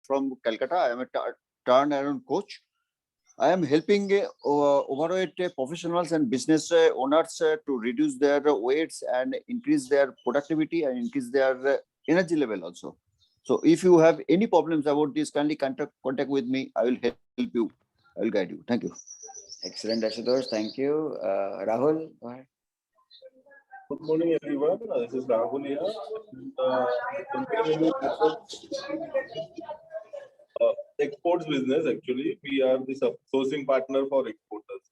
from Calcutta. I am a turnaround coach. I am helping overweight professionals and business owners to reduce their weights and increase their productivity and increase their energy level also. So if you have any problems about this, kindly contact with me. I will help you. I will guide you. Thank you. Excellent, Ashutosh. Thank you. Rahul, go ahead. Good morning, everyone. This is Rahul here. Exports business, actually. We are the sourcing partner for exporters.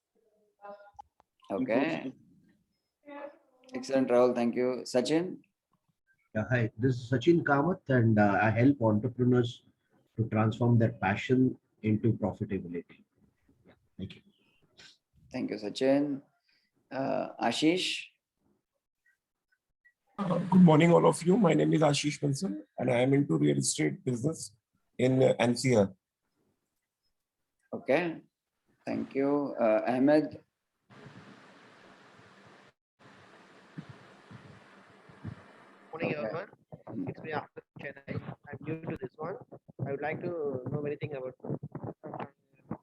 Okay. Excellent, Rahul. Thank you. Sachin? Hi, this is Sachin Kamath, and I help entrepreneurs to transform their passion into profitability. Yeah, thank you. Thank you, Sachin. Ashish? Good morning, all of you. My name is Ashish Bansal, and I am into real estate business in NCR. Okay. Thank you. Ahmed? Morning, everyone. It's me after Chennai. I'm new to this one. I would like to know anything about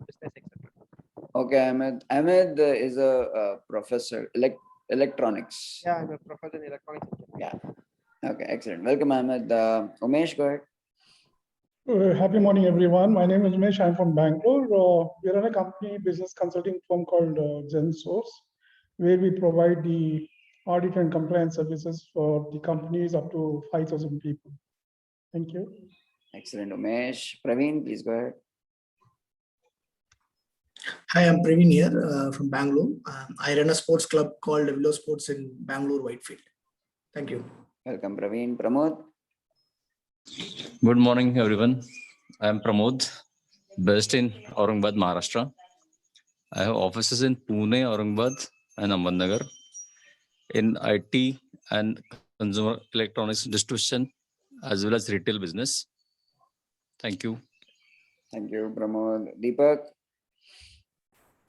business, etc. Okay, Ahmed. Ahmed is a professor, electronics. Yeah, I'm a professor in electronics. Yeah. Okay, excellent. Welcome, Ahmed. Umesh, go ahead. Happy morning, everyone. My name is Umesh. I'm from Bangalore. We run a company business consulting firm called GenSource, where we provide the audit and compliance services for the companies up to 5,000 people. Thank you. Excellent, Umesh. Praveen, please go ahead. Hi, I'm Praveen here from Bangalore. I run a sports club called Willow Sports in Bangalore, Whitefield. Thank you. Welcome, Praveen. Pramod? Good morning, everyone. I am Pramod, based in Aurangabad, Maharashtra. I have offices in Pune, Aurangabad, and Ahmednagar in IT and consumer electronics distribution, as well as retail business. Thank you. Thank you, Pramod. Deepak?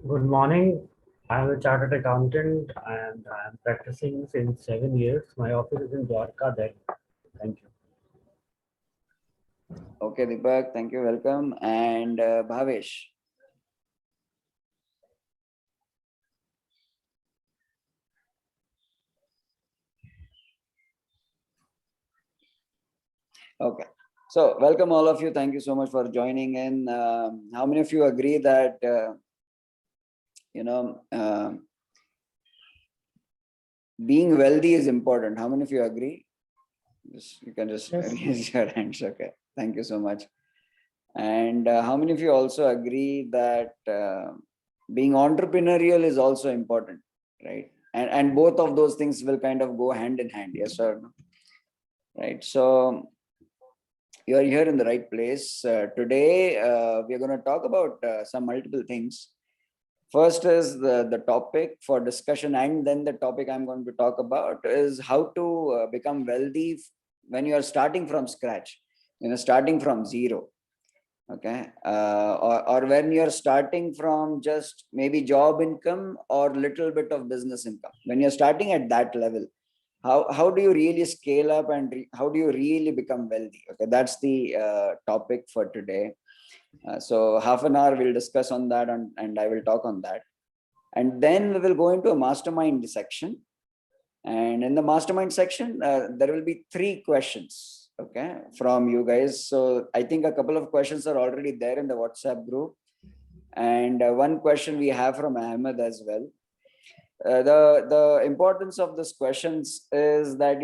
Good morning. I am a chartered accountant and I am practicing since 7 years. My office is in Dwarka, Delhi. Thank you. Okay, Deepak. Thank you. Welcome. And Bhavesh? Okay. So welcome all of you. Thank you so much for joining in. How many of you agree that, being wealthy is important? How many of you agree? You can just raise your hands. Okay. Thank you so much. And how many of you also agree that being entrepreneurial is also important, right? And both of those things will kind of go hand in hand. Yes or no? Right. So you are here in the right place. Today, we are going to talk about some multiple things. First is the topic for discussion, and then the topic I'm going to talk about is how to become wealthy when you are starting from scratch, starting from zero. Okay. Or when you're starting from just maybe job income or little bit of business income. When you're starting at that level, how do you really scale up and how do you really become wealthy? Okay, that's the topic for today. So half an hour we'll discuss on that and I will talk on that. And then we will go into a mastermind section. And in the mastermind section, there will be 3 questions, okay, from you guys. So I think a couple of questions are already there in the WhatsApp group. And one question we have from Ahmed as well. The importance of these questions is that,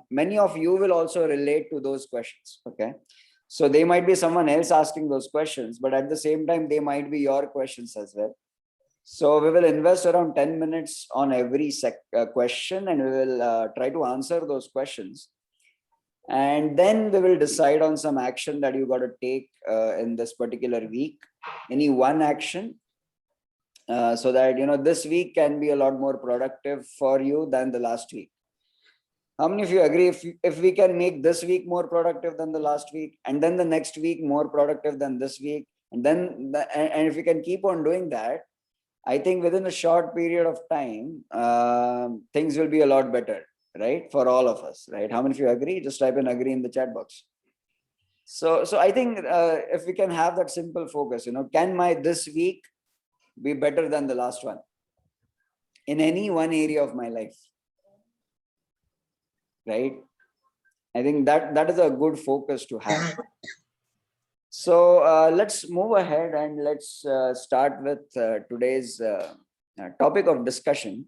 many of you will also relate to those questions, okay? So they might be someone else asking those questions, but at the same time, they might be your questions as well. So we will invest around 10 minutes on every question and we will try to answer those questions. And then we will decide on some action that you got to take in this particular week, any one action, so that, this week can be a lot more productive for you than the last week. How many of you agree if we can make this week more productive than the last week, and then the next week more productive than this week, and then and if we can keep on doing that, I think within a short period of time, things will be a lot better, right? For all of us, right? How many of you agree? Just type in agree in the chat box. So I think if we can have that simple focus, can my this week be better than the last one in any one area of my life, right? I think that is a good focus to have. So let's move ahead and let's start with today's topic of discussion.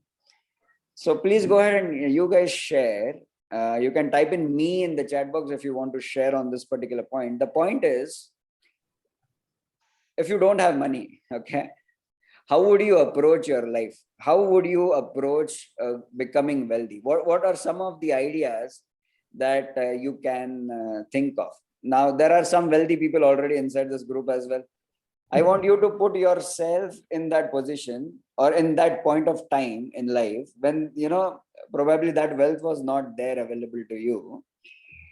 So please go ahead and you guys share. You can type in me in the chat box if you want to share on this particular point. The point is, if you don't have money, okay, how would you approach your life? How would you approach becoming wealthy? What are some of the ideas that you can think of? Now, there are some wealthy people already inside this group as well. I want you to put yourself in that position or in that point of time in life when, probably that wealth was not there available to you.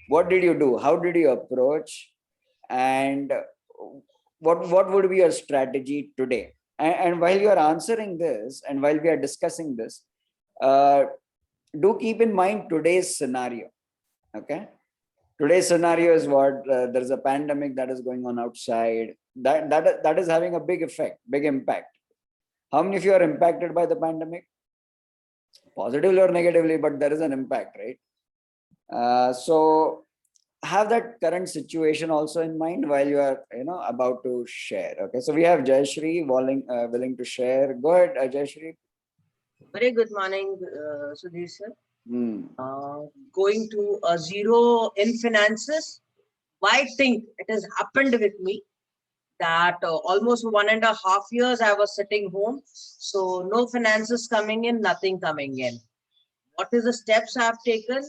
What did you do? How did you approach? And what would be your strategy today? And while you are answering this and while we are discussing this, do keep in mind today's scenario. Okay. Today's scenario is what there's a pandemic that is going on outside. That is having a big effect, big impact. How many of you are impacted by the pandemic? Positively or negatively, but there is an impact, right? So have that current situation also in mind while you are, about to share. Okay, so we have Jayashree willing to share. Go ahead, Jayashree. Very good morning, Sudhir sir. Going to a zero in finances. Why think it has happened with me that almost 1.5 years I was sitting home. So no finances coming in, nothing coming in. What is the steps I have taken?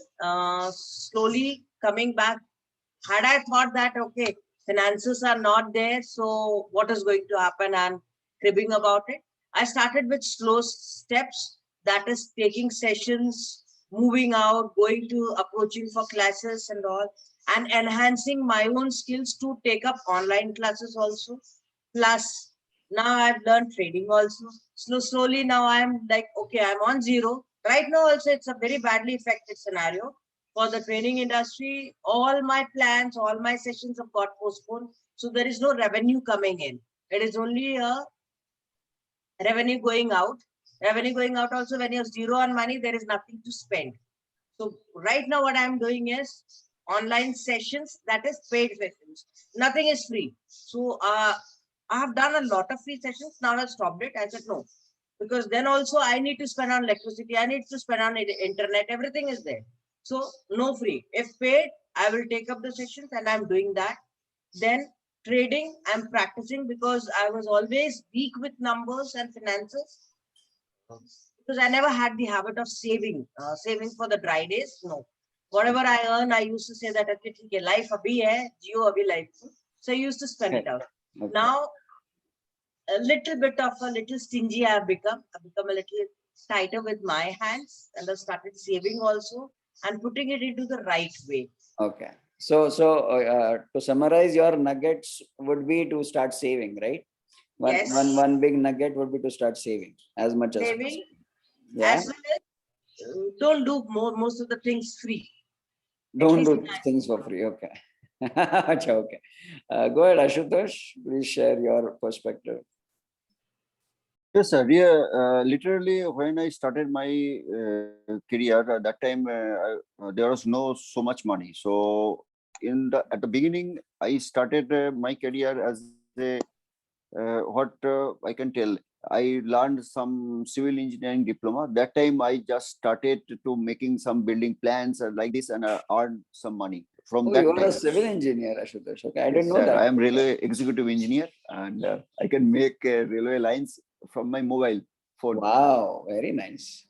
Slowly coming back. Had I thought that, okay, finances are not there, so what is going to happen and cribbing about it? I started with slow steps, that is taking sessions, moving out, going to approaching for classes and all, and enhancing my own skills to take up online classes also. Plus, now I've learned trading also. Slowly now I'm like, okay, I'm on zero. Right now also it's a very badly affected scenario. For the training industry, all my plans, all my sessions have got postponed. So there is no revenue coming in. It is only a revenue going out. Revenue going out also, when you have zero on money, there is nothing to spend. So right now what I'm doing is online sessions, that is paid sessions. Nothing is free. So I have done a lot of free sessions. Now I've stopped it. I said no, because then also I need to spend on electricity. I need to spend on internet. Everything is there. So no free. If paid, I will take up the sessions and I'm doing that. Then trading, I'm practicing because I was always weak with numbers and finances. Because I never had the habit of saving for the dry days. No. Whatever I earn, I used to say that, okay, life abhi hai, Jio abhi life. So I used to spend it out. Okay. Now, a little stingy I have become. I've become a little tighter with my hands and I've started saving also and putting it into the right way. Okay. So to summarize, your nuggets would be to start saving, right? One big nugget would be to start saving as much as possible. Yeah. As well as don't do most of the things free. Don't do things for free. Okay. Okay. Go ahead, Ashutosh. Please share your perspective. Yes, sir. Yeah, literally, when I started my career, at that time there was no so much money. So at the beginning, I started my career as a I can tell. I learned some civil engineering diploma. That time, I just started to making some building plans like this, and I earned some money from that. You are time. a civil engineer, Ashutosh. Okay, I didn't know that. I am railway executive engineer, and I can make railway lines from my mobile phone. Wow, very nice.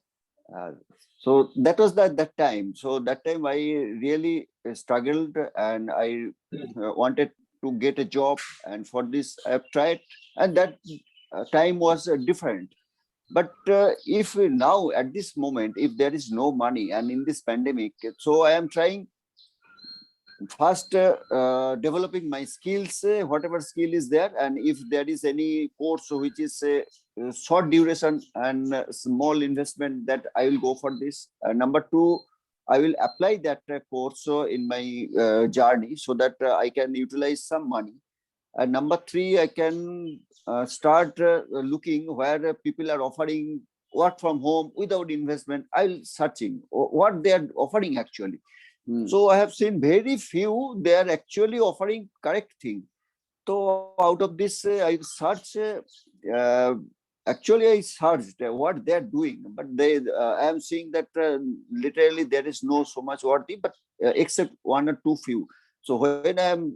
So that was that time. So that time I really struggled, and I wanted to get a job, and for this I have tried, and that time was different. But if now at this moment, if there is no money and in this pandemic, so I am trying first developing my skills, whatever skill is there, and if there is any course which is short duration and small investment, that I will go for this. Number two, I will apply that course in my journey so that I can utilize some money. And number 3, I can start looking where people are offering work from home without investment. I'll searching what they are offering actually. So I have seen very few, they are actually offering correct thing. So out of this, I search, actually I searched what they are doing, but I am seeing that literally there is no so much worthy, but except 1 or 2 few. So when I am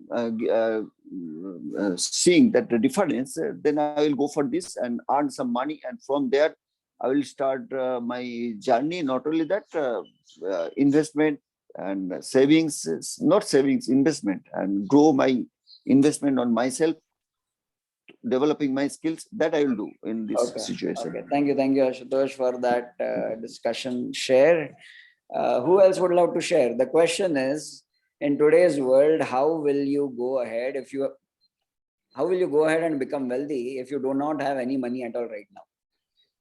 seeing that the difference, then I will go for this and earn some money. And from there, I will start my journey. Not only that, investment and savings, not savings, investment, and grow my investment on myself, developing my skills. That I will do in this situation. Okay. Thank you, Ashutosh, for that discussion share. Who else would love to share? The question is, in today's world, how will you go ahead and become wealthy if you do not have any money at all right now?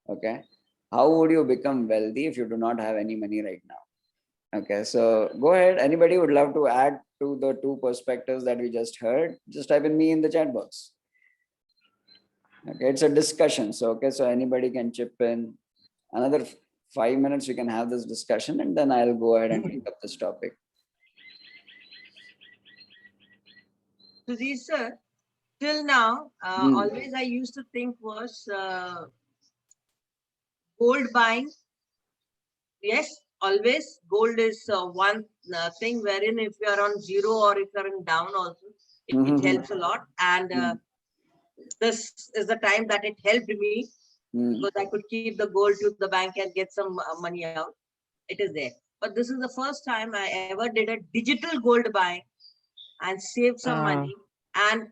Okay. How would you become wealthy if you do not have any money right now? Okay. So go ahead. Anybody would love to add to the 2 perspectives that we just heard? Just type in me in the chat box. Okay. It's a discussion. So, okay. So anybody can chip in. Another 5 minutes, we can have this discussion, and then I'll go ahead and pick up this topic. Sudhir sir, till now, always I used to think was gold buying. Yes, always gold is one thing wherein if you are on zero or if you are in down also, it helps a lot. And this is the time that it helped me because I could keep the gold to the bank and get some money out. It is there. But this is the first time I ever did a digital gold buying and saved some money. And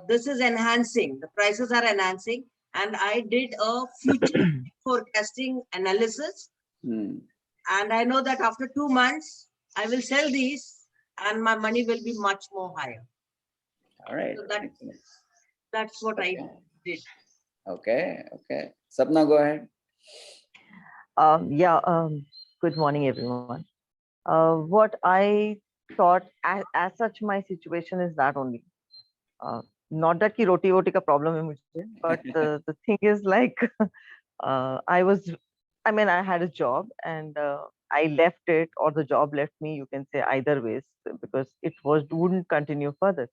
this is enhancing. The prices are enhancing. And I did a future forecasting analysis. And I know that after 2 months, I will sell these and my money will be much more higher. All right. So that's what I did. Okay. Okay. Sapna, go ahead. Good morning, everyone. What I thought as such, my situation is that only. Not that ki roti ka problem hai mujhe, but the thing is like, I had a job and I left it, or the job left me, you can say either ways, because it wouldn't continue further.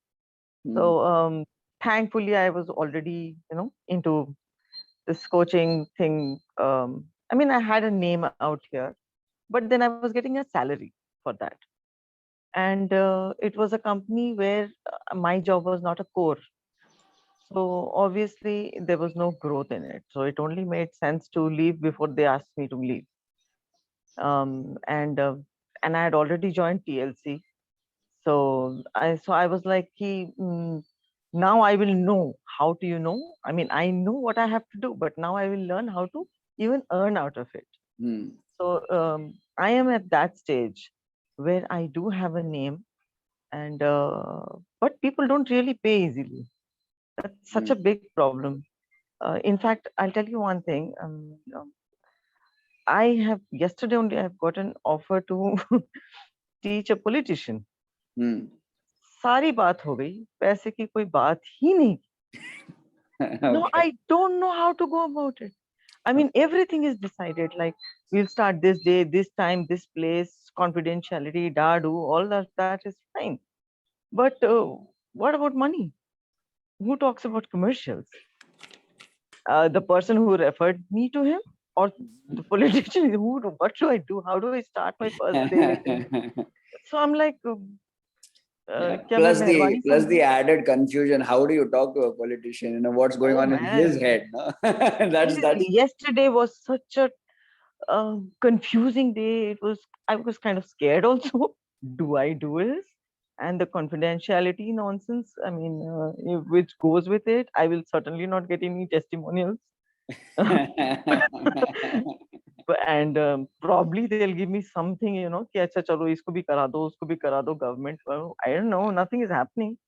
So thankfully I was already, into this coaching thing. I had a name out here, but then I was getting a salary for that. And it was a company where my job was not a core. So obviously there was no growth in it. So it only made sense to leave before they asked me to leave. And I had already joined TLC. So I was like, now I will know how to, I know what I have to do, but now I will learn how to even earn out of it. So I am at that stage where I do have a name, and but people don't really pay easily. That's such a big problem. In fact, I'll tell you one thing. Yesterday only I've got an offer to teach a politician. सारी बात हो गई, पैसे की कोई बात ही नहीं. No, I don't know how to go about it. Everything is decided, like we'll start this day, this time, this place, confidentiality, all that is fine. But what about money? Who talks about commercials? The person who referred me to him, or the politician? What do I do? How do I start my first day with him? So I'm like, plus the added confusion. How do you talk to a politician? What's going on in his head? No? that's Yesterday was such a confusing day. I was kind of scared also. Do I do this? And the confidentiality nonsense, which goes with it, I will certainly not get any testimonials. And probably they'll give me something, ki acha chalo isko bhi kara do, usko bhi kara do, government. I don't know, nothing is happening.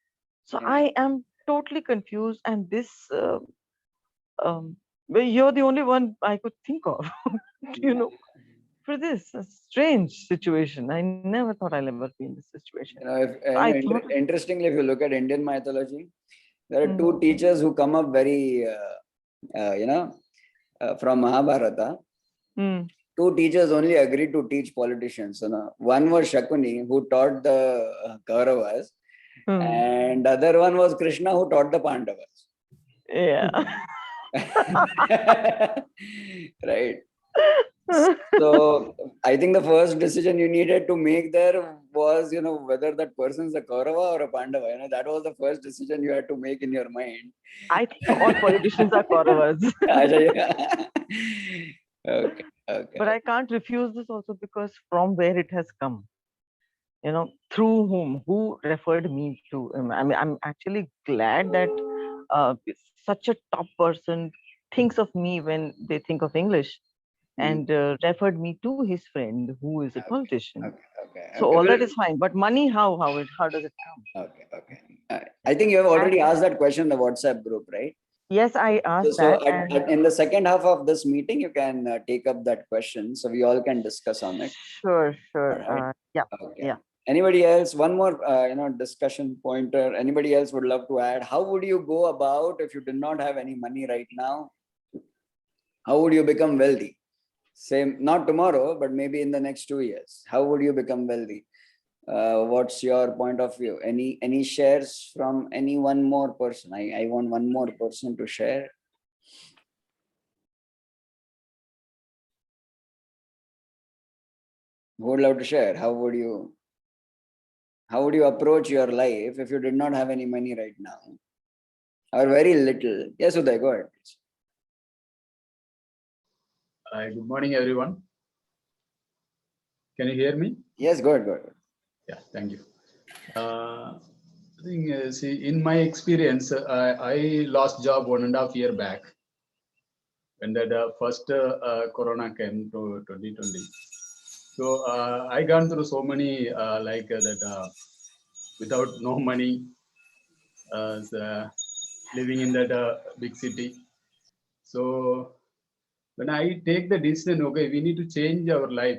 So I am totally confused, and this you're the only one I could think of. for this a strange situation. I never thought I'll ever be in this situation. You know, if, I thought, interestingly, if you look at Indian mythology, there are two teachers who come up very, from Mahabharata. Two teachers only agreed to teach politicians. One was Shakuni, who taught the Kauravas, and the other one was Krishna, who taught the Pandavas. Yeah. Right. So I think the first decision you needed to make there was, whether that person is a Kaurava or a Pandava. That was the first decision you had to make in your mind. I think all politicians are Kauravas. Okay. But I can't refuse this also because from where it has come, through who referred me to him. I mean, I'm actually glad that such a top person thinks of me when they think of English and referred me to his friend who is a politician. So all that is fine, but money, how does it come? Okay. I think you have already asked that question in the WhatsApp group, right? Yes, I asked so that. In the second half of this meeting, you can take up that question, so we all can discuss on it. Sure. Right. Yeah. Okay. Yeah. Anybody else? One more, discussion pointer. Anybody else would love to add? How would you go about if you did not have any money right now? How would you become wealthy? Same, not tomorrow, but maybe in the next 2 years. How would you become wealthy? What's your point of view? Any shares from any one more person? I want one more person to share. Who would love to share? How would you approach your life if you did not have any money right now? Or very little? Yes, Uday, go ahead. Good morning, everyone. Can you hear me? Yes, go ahead. Yeah, thank you. I think, see, in my experience, I lost job 1.5 years back when the first Corona came to 2020. So I gone through so many without no money, living in that big city. So when I take the decision, okay, we need to change our life.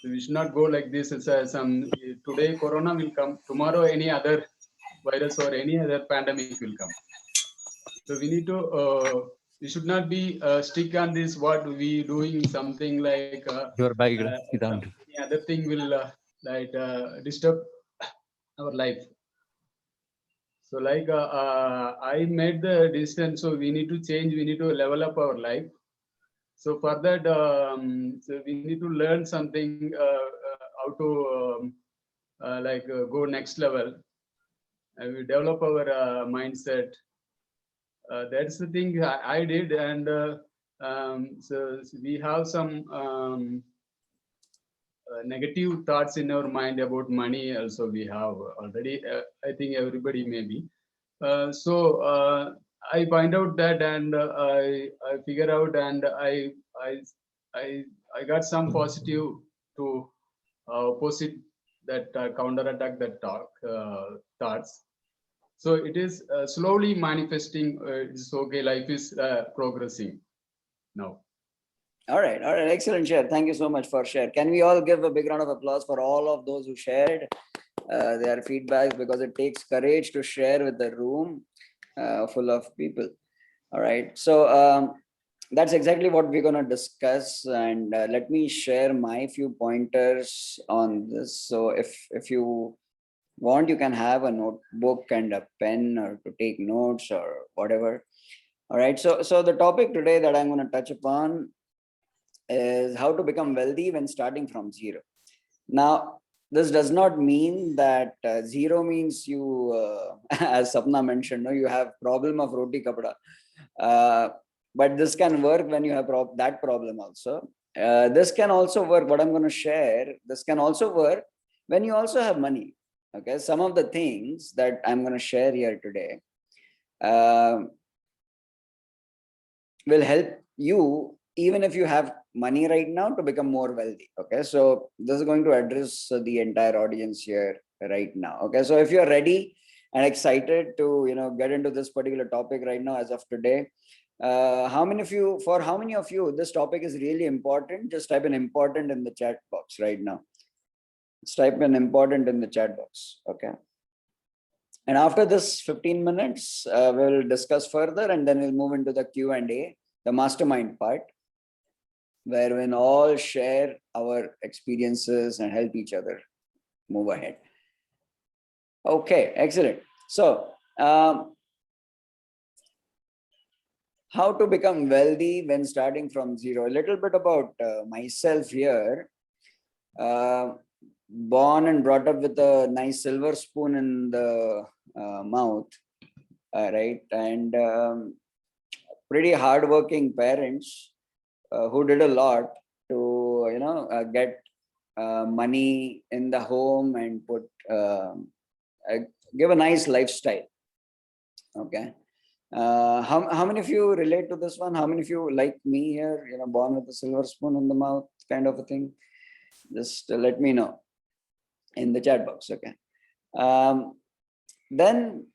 So we should not go like this. Today Corona will come, tomorrow any other virus or any other pandemic will come. So we need to, we should not be stick on this, what we doing something like any other thing will disturb our life. So I made the decision, so we need to change, we need to level up our life. So for that, so we need to learn something, how to go next level, and we develop our mindset. That's the thing I did, and so we have some negative thoughts in our mind about money. Also, we have already. I think everybody maybe. So I find out that, and I figure out, and I got some positive to opposite that counterattack that thoughts. So it is slowly manifesting. It's okay. Life is progressing now. All right. Excellent share. Thank you so much for share. Can we all give a big round of applause for all of those who shared their feedbacks, because it takes courage to share with the room full of people. All right. So that's exactly what we're going to discuss. And let me share my few pointers on this. So if you want, you can have a notebook and a pen or to take notes or whatever. All right. So the topic today that I'm going to touch upon is how to become wealthy when starting from zero. Now, this does not mean that zero means you, as Sapna mentioned, you have problem of roti kapda. But this can work when you have that problem also. This can also work, what I'm going to share, this can also work when you also have money. Okay, some of the things that I'm going to share here today will help you even if you have money right now to become more wealthy. Okay, so this is going to address the entire audience here right now. Okay, so if you're ready and excited to get into this particular topic right now, as of today, How many of you, for how many of you, this topic is really important? Just type an important in the chat box right now. Just type an important in the chat box. Okay. And after this 15 minutes, we'll discuss further and then we'll move into the Q&A, the mastermind part, where we'll all share our experiences and help each other move ahead. Okay, excellent. So, how to become wealthy when starting from zero? A little bit about myself here. Born and brought up with a nice silver spoon in the mouth, right? And pretty hardworking parents who did a lot to, get money in the home and give a nice lifestyle. Okay. How many of you relate to this one? How many of you, like me here, born with a silver spoon in the mouth kind of a thing? Just let me know in the chat box. Okay. Then,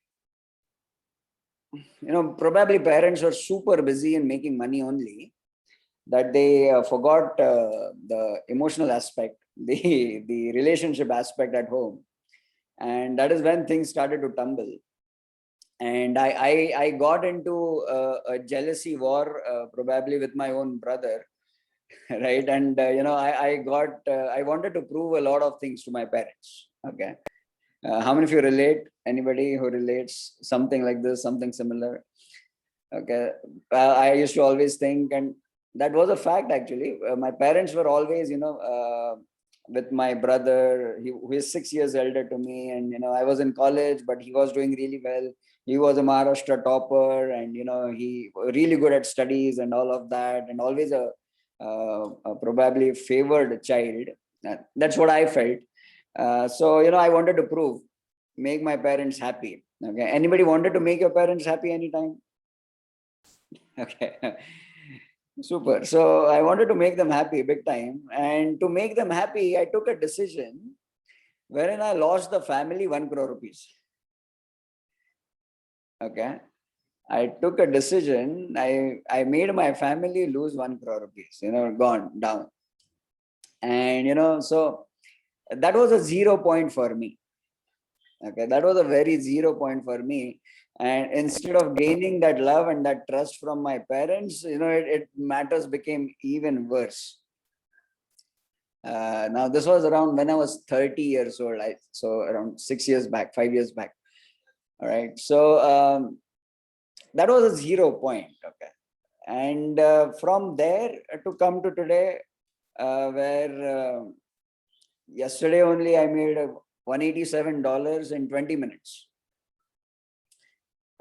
probably parents were super busy in making money only, that they forgot the emotional aspect, the relationship aspect at home. And that is when things started to tumble. And I got into a jealousy war, probably with my own brother, right? And I wanted to prove a lot of things to my parents. Okay. How many of you relate? Anybody who relates something like this, something similar? Okay. I used to always think, and that was a fact actually. My parents were always, with my brother, who is 6 years elder to me, and I was in college, but he was doing really well. He was a Maharashtra topper, and he really good at studies and all of that, and always a probably favored child. That's what I felt. So I wanted to make my parents happy. Okay. Anybody wanted to make your parents happy anytime? Okay. Super. So I wanted to make them happy big time. And to make them happy, I took a decision wherein I lost the family 1 crore rupees. Okay. I took a decision. I made my family lose 1 crore rupees, gone down. And, so that was a 0 point for me. Okay. That was a very 0 point for me. And instead of gaining that love and that trust from my parents, matters became even worse. Now, this was around when I was 30 years old. So around 6 years back, 5 years back. All right. So that was a 0 point. Okay. And from there to come to today, where yesterday only I made $187 in 20 minutes.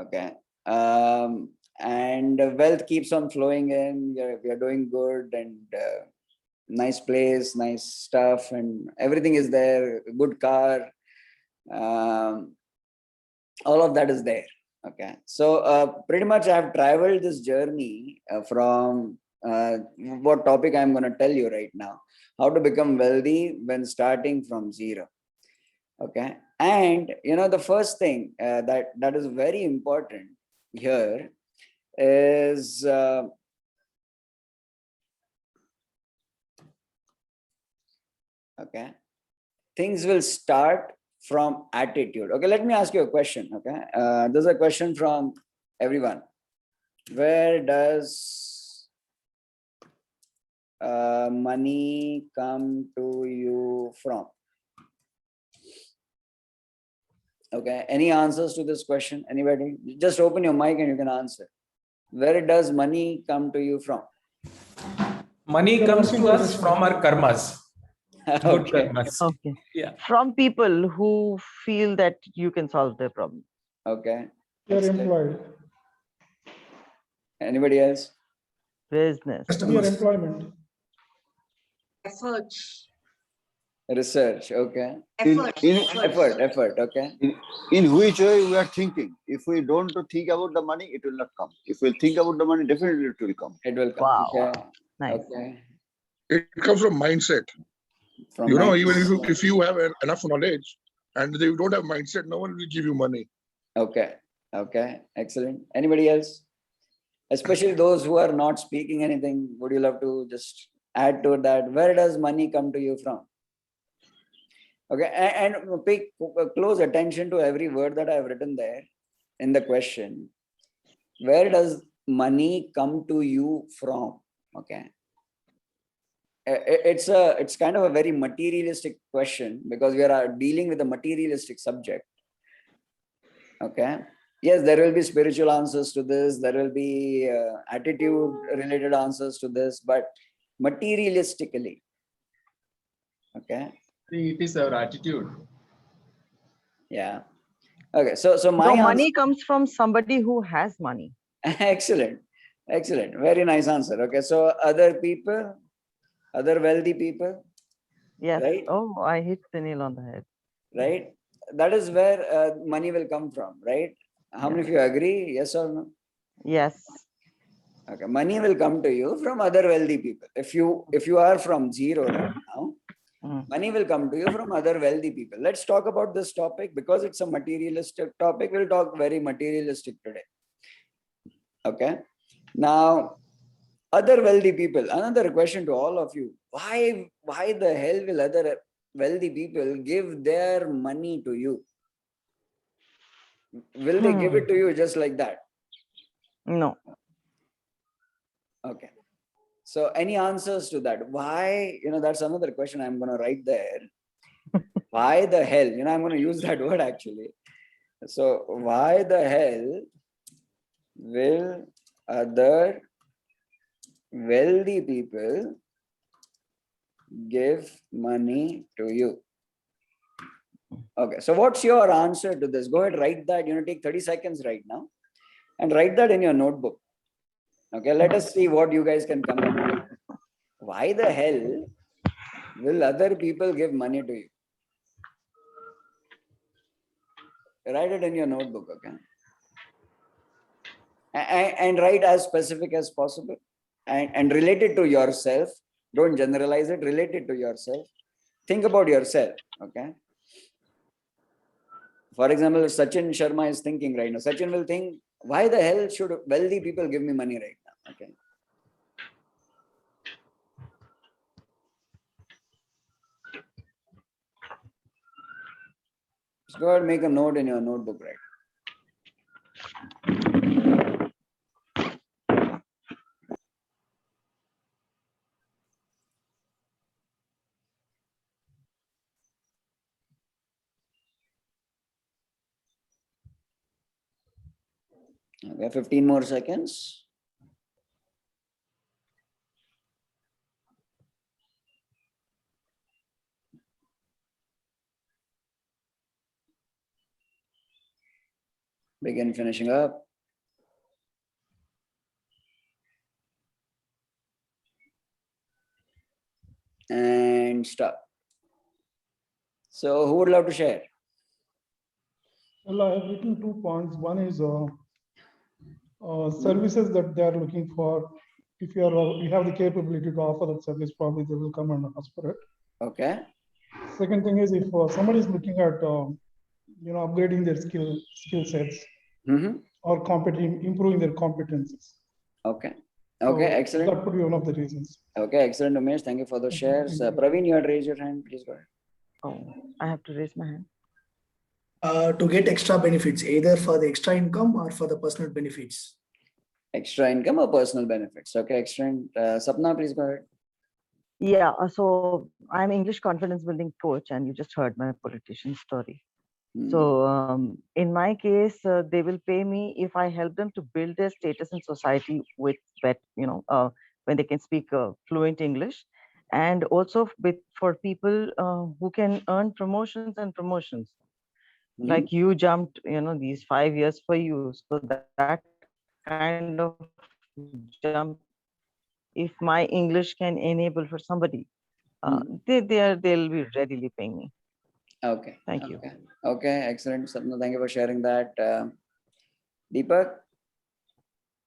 Okay. And wealth keeps on flowing in. We are doing good, and nice place, nice stuff, and everything is there. Good car. All of that is there. Okay. So pretty much I've traveled this journey from what topic I'm going to tell you right now. How to become wealthy when starting from zero. Okay. And the first thing that is very important here is okay, things will start from attitude. Okay, let me ask you a question. Okay, there's a question from everyone. Where does money come to you from? Okay, any answers to this question? Anybody? Just open your mic and you can answer. Where does money come to you from? Money comes to us from our karmas. Okay. Okay. Yeah. From people who feel that you can solve their problem. Okay. You're employed. Anybody else? Business. Your employment. Efforts. Research. Okay. Effort. Okay. In which way we are thinking? If we don't think about the money, it will not come. If we think about the money, definitely it will come. It will come. Wow. Okay. Nice. Okay. It comes from mindset. From Even mindset. if you have enough knowledge and you don't have mindset, no one will give you money. Okay. Okay. Excellent. Anybody else? Especially those who are not speaking anything, would you love to just add to that? Where does money come to you from? Okay, and pay close attention to every word that I have written there in the question. Where does money come to you from? Okay. It's kind of a very materialistic question because we are dealing with a materialistic subject. Okay. Yes, there will be spiritual answers to this. There will be attitude related answers to this, but materialistically. Okay. I think it is our attitude. Yeah. Okay. So my So answer, money comes from somebody who has money. excellent. Excellent. Very nice answer. Okay. So other people, other wealthy people. Yes. Right. Oh, I hit the nail on the head. Right. That is where money will come from, right? How many of you agree? Yes or no? Yes. Okay. Money will come to you from other wealthy people. If you are from zero right now, money will come to you from other wealthy people. Let's talk about this topic because it's a materialistic topic. We'll talk very materialistic today. Okay. Now, other wealthy people, another question to all of you. Why the hell will other wealthy people give their money to you? Will they give it to you just like that? No. Okay. So any answers to that? Why, that's another question I'm going to write there. Why the hell, I'm going to use that word actually. So why the hell will other wealthy people give money to you? Okay. So what's your answer to this? Go ahead, write that, take 30 seconds right now and write that in your notebook. Okay. Let us see what you guys can come up with. Why the hell will other people give money to you? Write it in your notebook, okay? And write as specific as possible and relate it to yourself. Don't generalize it, relate it to yourself. Think about yourself, okay? For example, if Sachin Sharma is thinking right now, Sachin will think, why the hell should wealthy people give me money right now, okay? Just go ahead and make a note in your notebook, right? Okay, 15 more seconds. Begin finishing up. And stop. So who would love to share? Well, I have written 2 points. One is services that they are looking for. If you have the capability to offer that service, probably they will come and ask for it. Okay. Second thing is if somebody is looking at upgrading their skill sets or improving their competencies. Okay. Okay, excellent. That could be one of the reasons. Okay, excellent, Umesh. Thank you for the shares. Praveen, you had raised your hand. Please go ahead. Oh, I have to raise my hand. To get extra benefits, either for the extra income or for the personal benefits. Extra income or personal benefits. Okay, excellent. Sapna, please go ahead. Yeah, so I'm English confidence building coach, and you just heard my politician story. So in my case, they will pay me if I help them to build their status in society with that, when they can speak fluent English, and also for people who can earn promotions and promotions. Like you jumped, these 5 years for you. So that kind of jump, if my English can enable for somebody, they'll be readily paying me. Okay. Thank you. Okay, excellent. Sapna, thank you for sharing that. Deepak?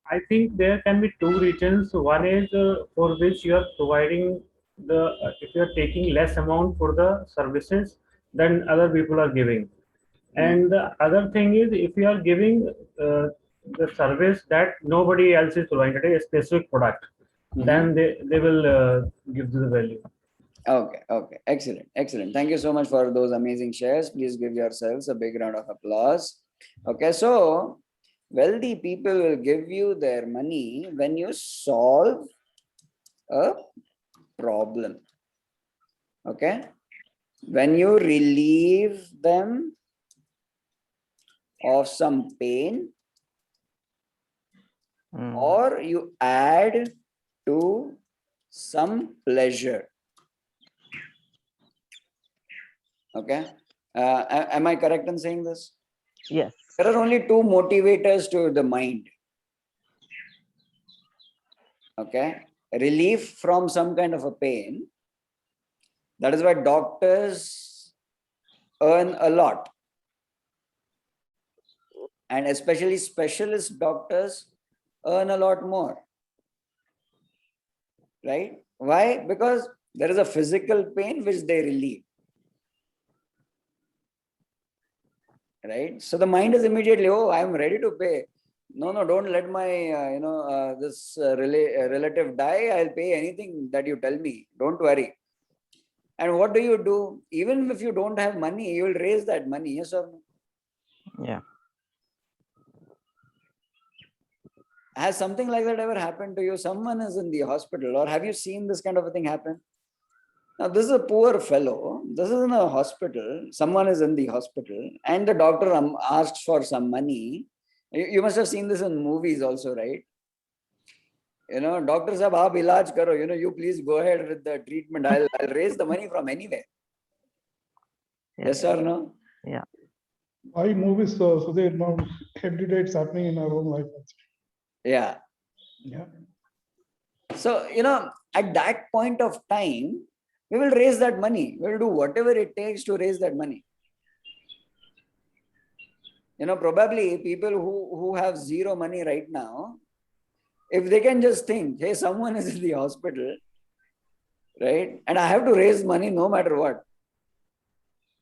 I think there can be two reasons. One is for which you are providing if you are taking less amount for the services than other people are giving. And the other thing is if you are giving the service that nobody else is providing, a specific product, then they will give you the value. Okay, okay, excellent, excellent. Thank you so much for those amazing shares. Please give yourselves a big round of applause. Okay, so wealthy people will give you their money when you solve a problem. Okay, when you relieve them of some pain, or you add to some pleasure. Okay, am I correct in saying this? Yes. There are only two motivators to the mind. Okay, relief from some kind of a pain. That is why doctors earn a lot. And especially specialist doctors earn a lot more. Right? Why? Because there is a physical pain which they relieve. Right? So the mind is immediately, oh, I am ready to pay. No, don't let my, this relative die. I'll pay anything that you tell me. Don't worry. And what do? Even if you don't have money, you will raise that money. Yes or no? Yeah. Has something like that ever happened to you? Someone is in the hospital, or have you seen this kind of a thing happen? Now, this is a poor fellow. This is in a hospital. Someone is in the hospital, and the doctor asks for some money. You must have seen this in movies also, right? Doctor sahab, aap ilaj karo. You please go ahead with the treatment. I'll raise the money from anywhere. Yes or no? Yeah. Why movies? So they now every day it's happening in our own life. Yeah. Yeah. So, at that point of time, we will raise that money. We will do whatever it takes to raise that money. Probably people who have zero money right now, if they can just think, hey, someone is in the hospital, right? And I have to raise money no matter what.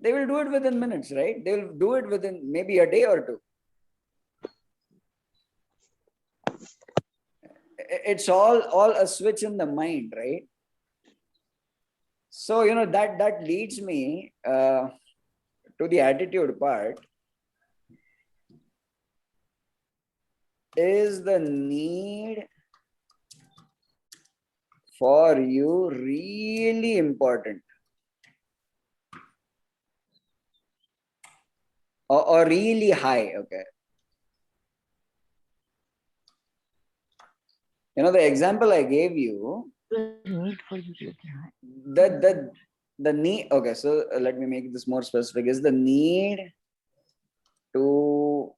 They will do it within minutes, right? They will do it within maybe a day or two. It's all a switch in the mind, right? So, that leads me to the attitude part. Is the need for you really important? Or really high? Okay. The example I gave you, the need, okay, so let me make this more specific, is the need to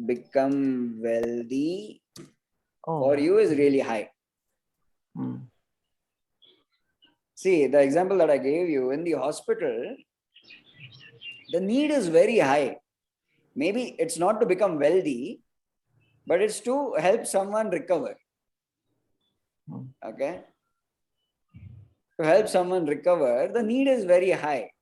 become wealthy for you is really high. See, the example that I gave you, in the hospital, the need is very high. Maybe it's not to become wealthy, but it's to help someone recover. Okay? To help someone recover, the need is very high.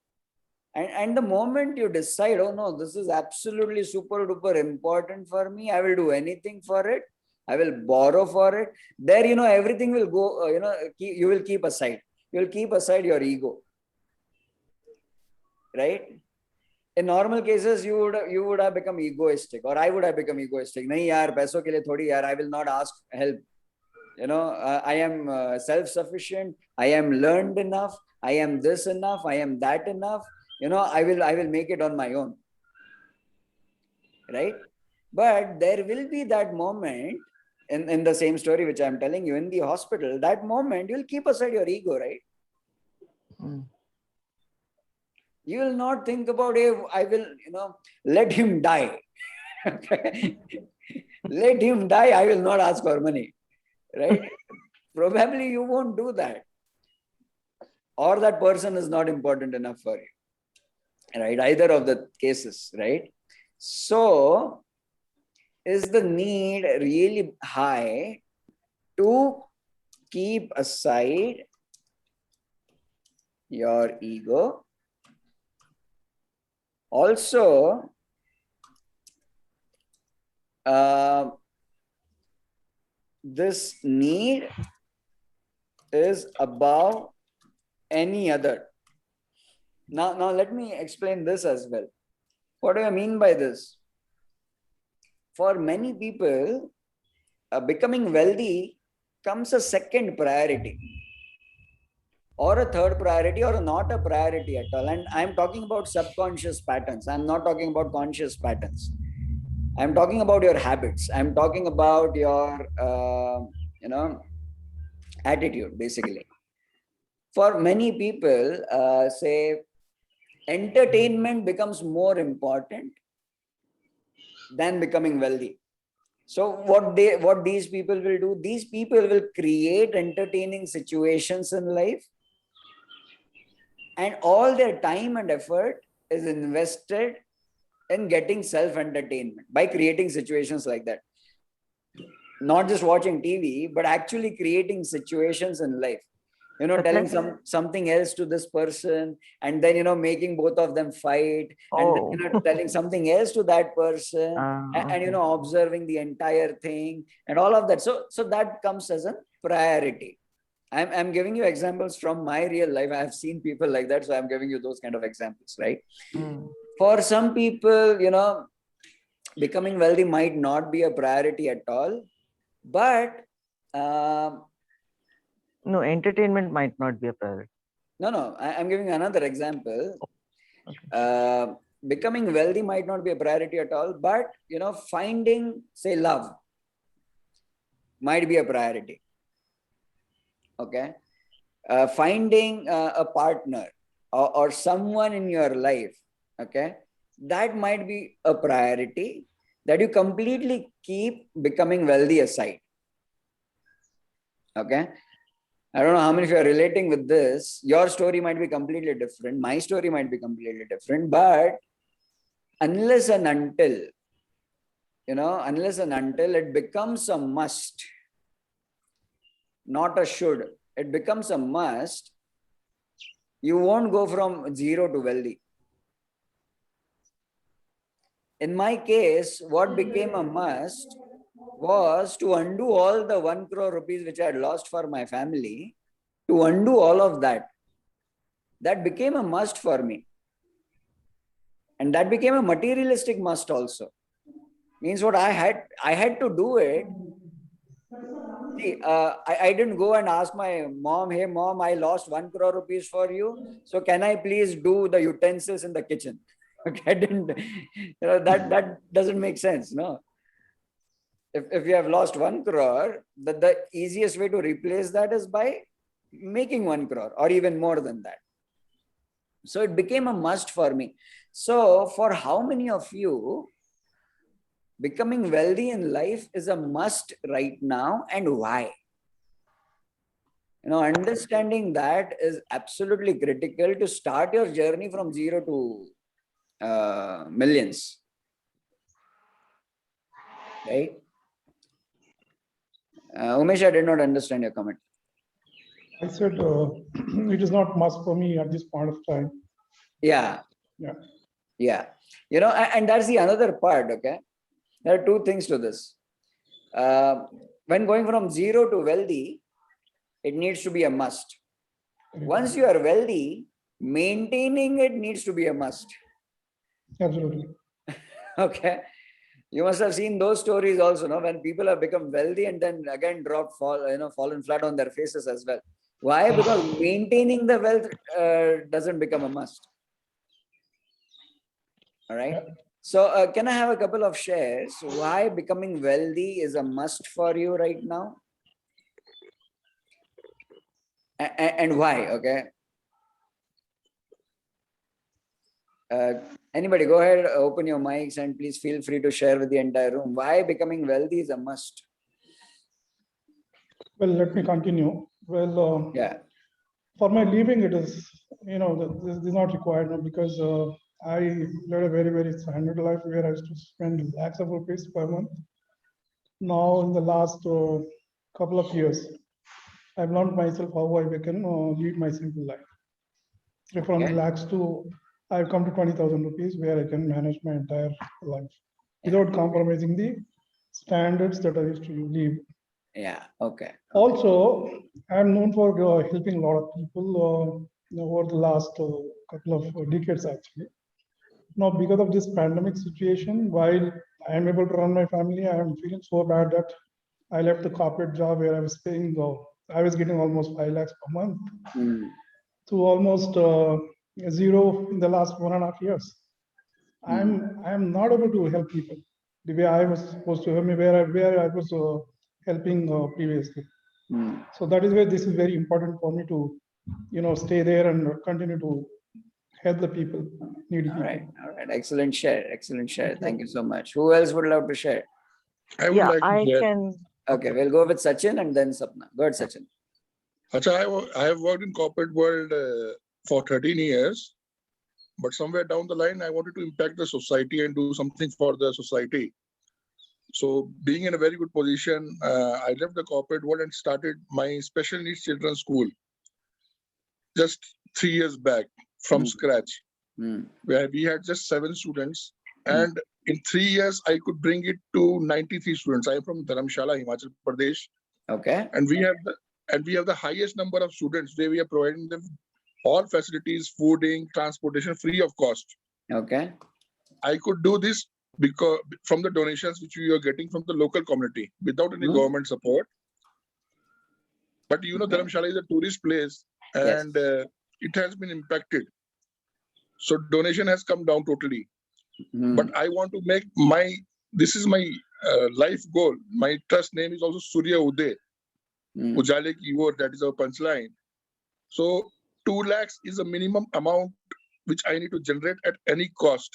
And the moment you decide, oh no, this is absolutely super duper important for me, I will do anything for it, I will borrow for it, there, everything will go, you will keep aside. You will keep aside your ego. Right? In normal cases, you would have become egoistic, or I would have become egoistic. Nahi yaar, paison ke liye thodi yaar, I will not ask help. I am self-sufficient. I am learned enough. I am this enough. I am that enough. I will make it on my own. Right? But there will be that moment in the same story which I'm telling you, in the hospital, that moment you'll keep aside your ego, right? You will not think about, hey, I will, let him die. Let him die. I will not ask for money. Right? Probably you won't do that. Or that person is not important enough for you. Right? Either of the cases, right? So, is the need really high to keep aside your ego? Also, this need is above any other. Now let me explain this as well. What do I mean by this? For many people, becoming wealthy comes a second priority, or a third priority, or not a priority at all. And I'm talking about subconscious patterns. I'm not talking about conscious patterns. I'm talking about your habits. I'm talking about your, attitude, basically. For many people, say, entertainment becomes more important than becoming wealthy. So what these people will do, these people will create entertaining situations in life, and all their time and effort is invested in getting self-entertainment by creating situations like that. Not just watching TV, but actually creating situations in life. Telling something else to this person, and then making both of them fight, and then telling something else to that person, and observing the entire thing and all of that. So that comes as a priority. I'm giving you examples from my real life. I have seen people like that, so I'm giving you those kind of examples, right? For some people, becoming wealthy might not be a priority at all, but no, entertainment might not be a priority. No, I'm giving another example. Becoming wealthy might not be a priority at all, but finding, say, love might be a priority. Okay, finding a partner or someone in your life, okay, that might be a priority that you completely keep becoming wealthy aside. Okay. I don't know how many of you are relating with this. Your story might be completely different. My story might be completely different. But unless and until it becomes a must, not a should, it becomes a must, you won't go from zero to wealthy. In my case, what became a must was to undo all the 1 crore rupees which I had lost for my family, to undo all of that. That became a must for me. And that became a materialistic must also. Means what I had to do it. See, I didn't go and ask my mom, hey mom, I lost 1 crore rupees for you. So can I please do the utensils in the kitchen? Okay, I didn't, that doesn't make sense, no? If you have lost 1 crore, the easiest way to replace that is by making 1 crore or even more than that. So it became a must for me. So for how many of you, becoming wealthy in life is a must right now, and why? Understanding that is absolutely critical to start your journey from zero to millions. Right? Umesh, I did not understand your comment. I said it is not must for me at this point of time. Yeah. Yeah. And that's the another part, okay? There are two things to this. When going from zero to wealthy, it needs to be a must. Once you are wealthy, maintaining it needs to be a must. Absolutely. Okay. You must have seen those stories also, no? When people have become wealthy and then again fallen flat on their faces as well. Why? Because maintaining the wealth doesn't become a must. All right. So can I have a couple of shares? Why becoming wealthy is a must for you right now? And why? Okay. Anybody, go ahead, open your mics and please feel free to share with the entire room. Why becoming wealthy is a must? Well, let me continue. Well, yeah. For my living, it is, this is not required now, because I led a very, very standard life where I used to spend lakhs of rupees per month. Now, in the last couple of years, I've learned myself how I can lead my simple life. So from lakhs to, I've come to 20,000 rupees where I can manage my entire life without compromising the standards that I used to live. Yeah. Okay. Also, I'm known for helping a lot of people over the last couple of decades, actually. Now, because of this pandemic situation, while I am able to run my family, I am feeling so bad that I left the corporate job where I was paying, I was getting almost 5 lakhs per month to almost zero in the last 1.5 years. I am not able to help people the way I was supposed to help me, where I was helping previously. So that is why this is very important for me to, stay there and continue to help the people, needy people. All right. Excellent share. Excellent share. Thank you so much. Who else would love to share? I would Yeah, like to I share. can. Okay, we'll go with Sachin and then Sapna. Go ahead, Sachin. Acha, I have worked in corporate world for 13 years, but somewhere down the line, I wanted to impact the society and do something for the society. So being in a very good position, I left the corporate world and started my special needs children's school just 3 years back from scratch, where we had just 7 students. And in 3 years, I could bring it to 93 students. I am from Dharamshala, Himachal Pradesh. Okay. And we have the highest number of students where we are providing them all facilities, fooding, transportation, free of cost. Okay. I could do this because from the donations which we are getting from the local community without any government support. But Dharamshala is a tourist place and it has been impacted. So donation has come down totally. But I want to make this is my life goal. My trust name is also Surya Uday. Ujale ki Or, that is our punchline. So 2 lakhs is a minimum amount which I need to generate at any cost.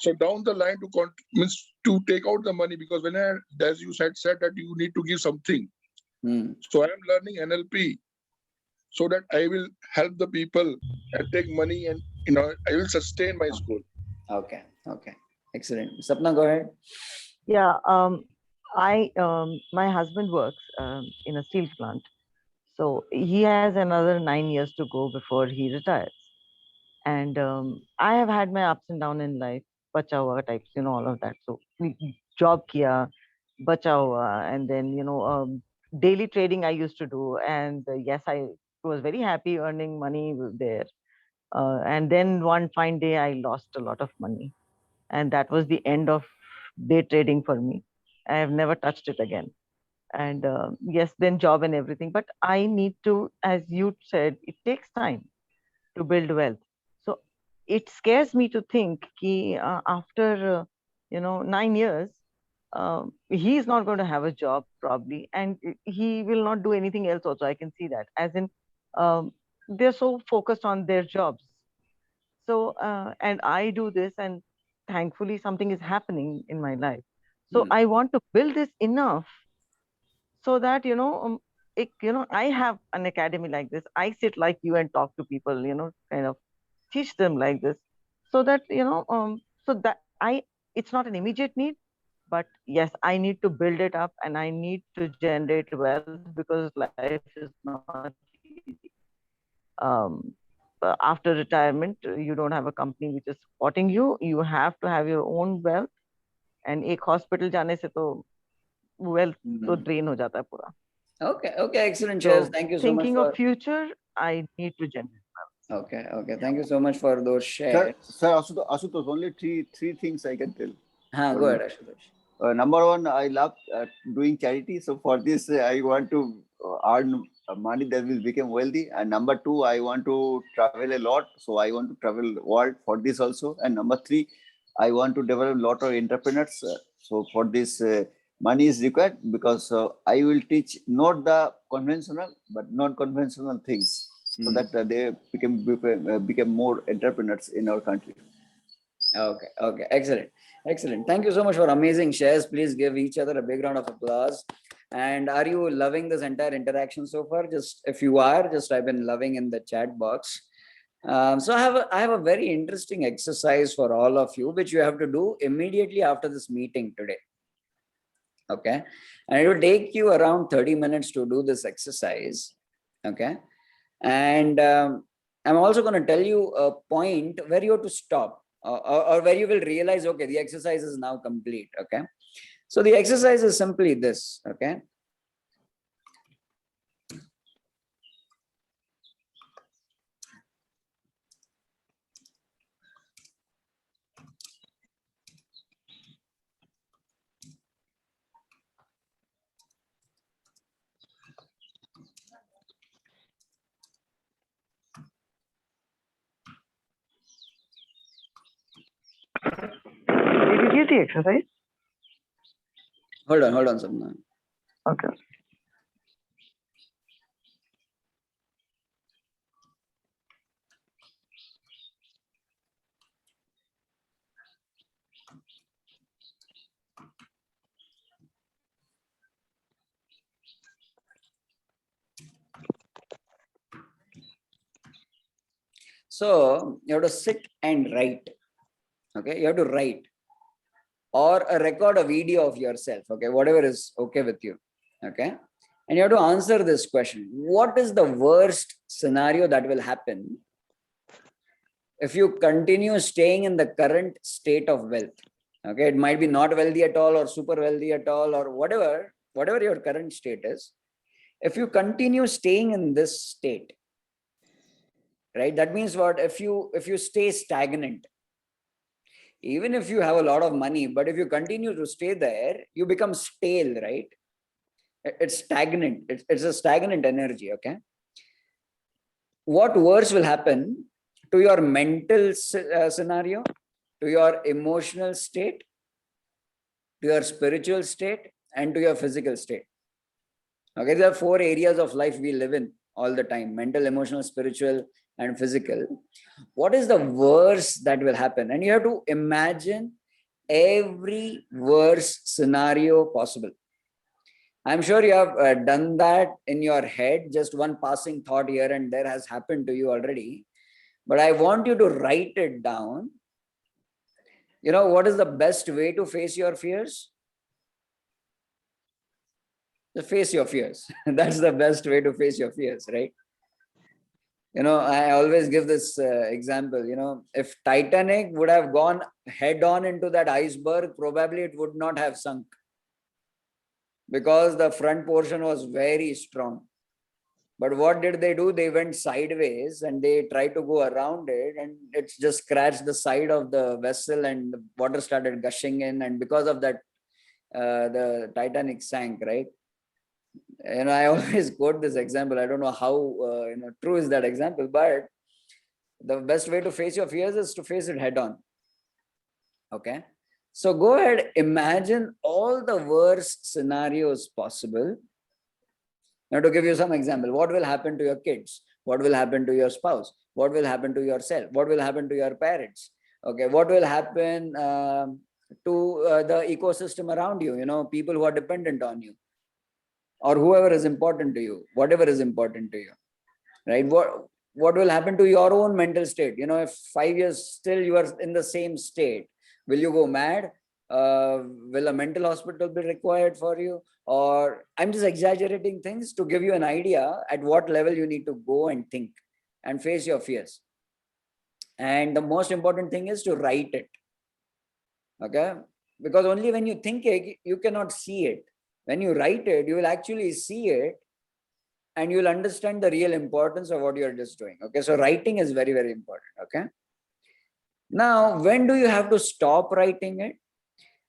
So down the line to take out the money, because when as you said that you need to give something. So I am learning NLP so that I will help the people and take money and I will sustain my school. Okay. Okay. Excellent. Sapna, go ahead. Yeah. My husband works in a steel plant. So he has another 9 years to go before he retires. And I have had my ups and downs in life, bacha hua types, all of that. So job kiya, bacha hua, and then, daily trading I used to do. And yes, I was very happy earning money there. And then one fine day, I lost a lot of money. And that was the end of day trading for me. I have never touched it again. And yes, then job and everything. But I need to, as you said, it takes time to build wealth. So it scares me to think that after 9 years, he is not going to have a job probably, and he will not do anything else also. I can see that, as in they're so focused on their jobs. So and I do this, and thankfully something is happening in my life. So I want to build this enough so that I have an academy like this. I sit like you and talk to people, kind of teach them like this, so that it's not an immediate need, but yes, I need to build it up and I need to generate wealth, because life is not easy. After retirement, you don't have a company which is supporting you. You have to have your own wealth, and एक hospital जाने से तो wealth तो drain हो जाता है पूरा. Okay. Okay. Excellent, shares. Thank you so much. Thinking of future, I need to generate wealth. Okay. Okay. Thank you so much for those shares. Sir, Ashutosh, only three things I can tell. Go ahead, Ashutosh. Number one, I love doing charity. So for this, I want to earn money that will become wealthy. And number two, I want to travel a lot. So I want to travel the world for this also. And number three, I want to develop a lot of entrepreneurs. So for this, money is required, because I will teach not the conventional, but non-conventional things, so that they become more entrepreneurs in our country. Okay. Okay. Excellent. Excellent. Thank you so much for amazing shares. Please give each other a big round of applause. And are you loving this entire interaction so far? Just if you are, just type in loving in the chat box. So I have a very interesting exercise for all of you, which you have to do immediately after this meeting today. Okay. And it will take you around 30 minutes to do this exercise. Okay. And I'm also going to tell you a point where you have to stop, or where you will realize, okay, the exercise is now complete. Okay. So the exercise is simply this, okay? Did you give the exercise? Hold on, Sapna. Okay. So you have to sit and write. Okay, you have to write or record a video of yourself. Okay, whatever is okay with you. Okay, and you have to answer this question: what is the worst scenario that will happen if you continue staying in the current state of wealth? Okay, it might be not wealthy at all or super wealthy at all or whatever your current state is. If you continue staying in this state, right? That means what? If you stay stagnant, even if you have a lot of money, but if you continue to stay there, you become stale, right? It's stagnant. It's a stagnant energy, okay? What worse will happen to your mental scenario, to your emotional state, to your spiritual state, and to your physical state? Okay, there are 4 areas of life we live in all the time: mental, emotional, spiritual, and physical. What is the worst that will happen? And you have to imagine every worst scenario possible. I'm sure you have done that in your head. Just one passing thought here and there has happened to you already. But I want you to write it down. You know, what is the best way to face your fears? Just face your fears. That's the best way to face your fears, right? You know, I always give this example. You know, if Titanic would have gone head on into that iceberg, probably it would not have sunk, because the front portion was very strong. But what did they do? They went sideways and they tried to go around it, and it just scratched the side of the vessel and the water started gushing in. And because of that, the Titanic sank, right? And I always quote this example. I don't know how true is that example, but the best way to face your fears is to face it head on. Okay. So go ahead, imagine all the worst scenarios possible. Now, to give you some example, what will happen to your kids? What will happen to your spouse? What will happen to yourself? What will happen to your parents? Okay, what will happen to the ecosystem around you? You know, people who are dependent on you, or whoever is important to you, whatever is important to you, right? What will happen to your own mental state? You know, if 5 years still you are in the same state, will you go mad? Will a mental hospital be required for you? Or I'm just exaggerating things to give you an idea at what level you need to go and think and face your fears. And the most important thing is to write it. Okay, because only when you think it, you cannot see it. When you write it, you will actually see it and you will understand the real importance of what you're just doing. Okay, so writing is very, very important. Okay, now when do you have to stop writing it?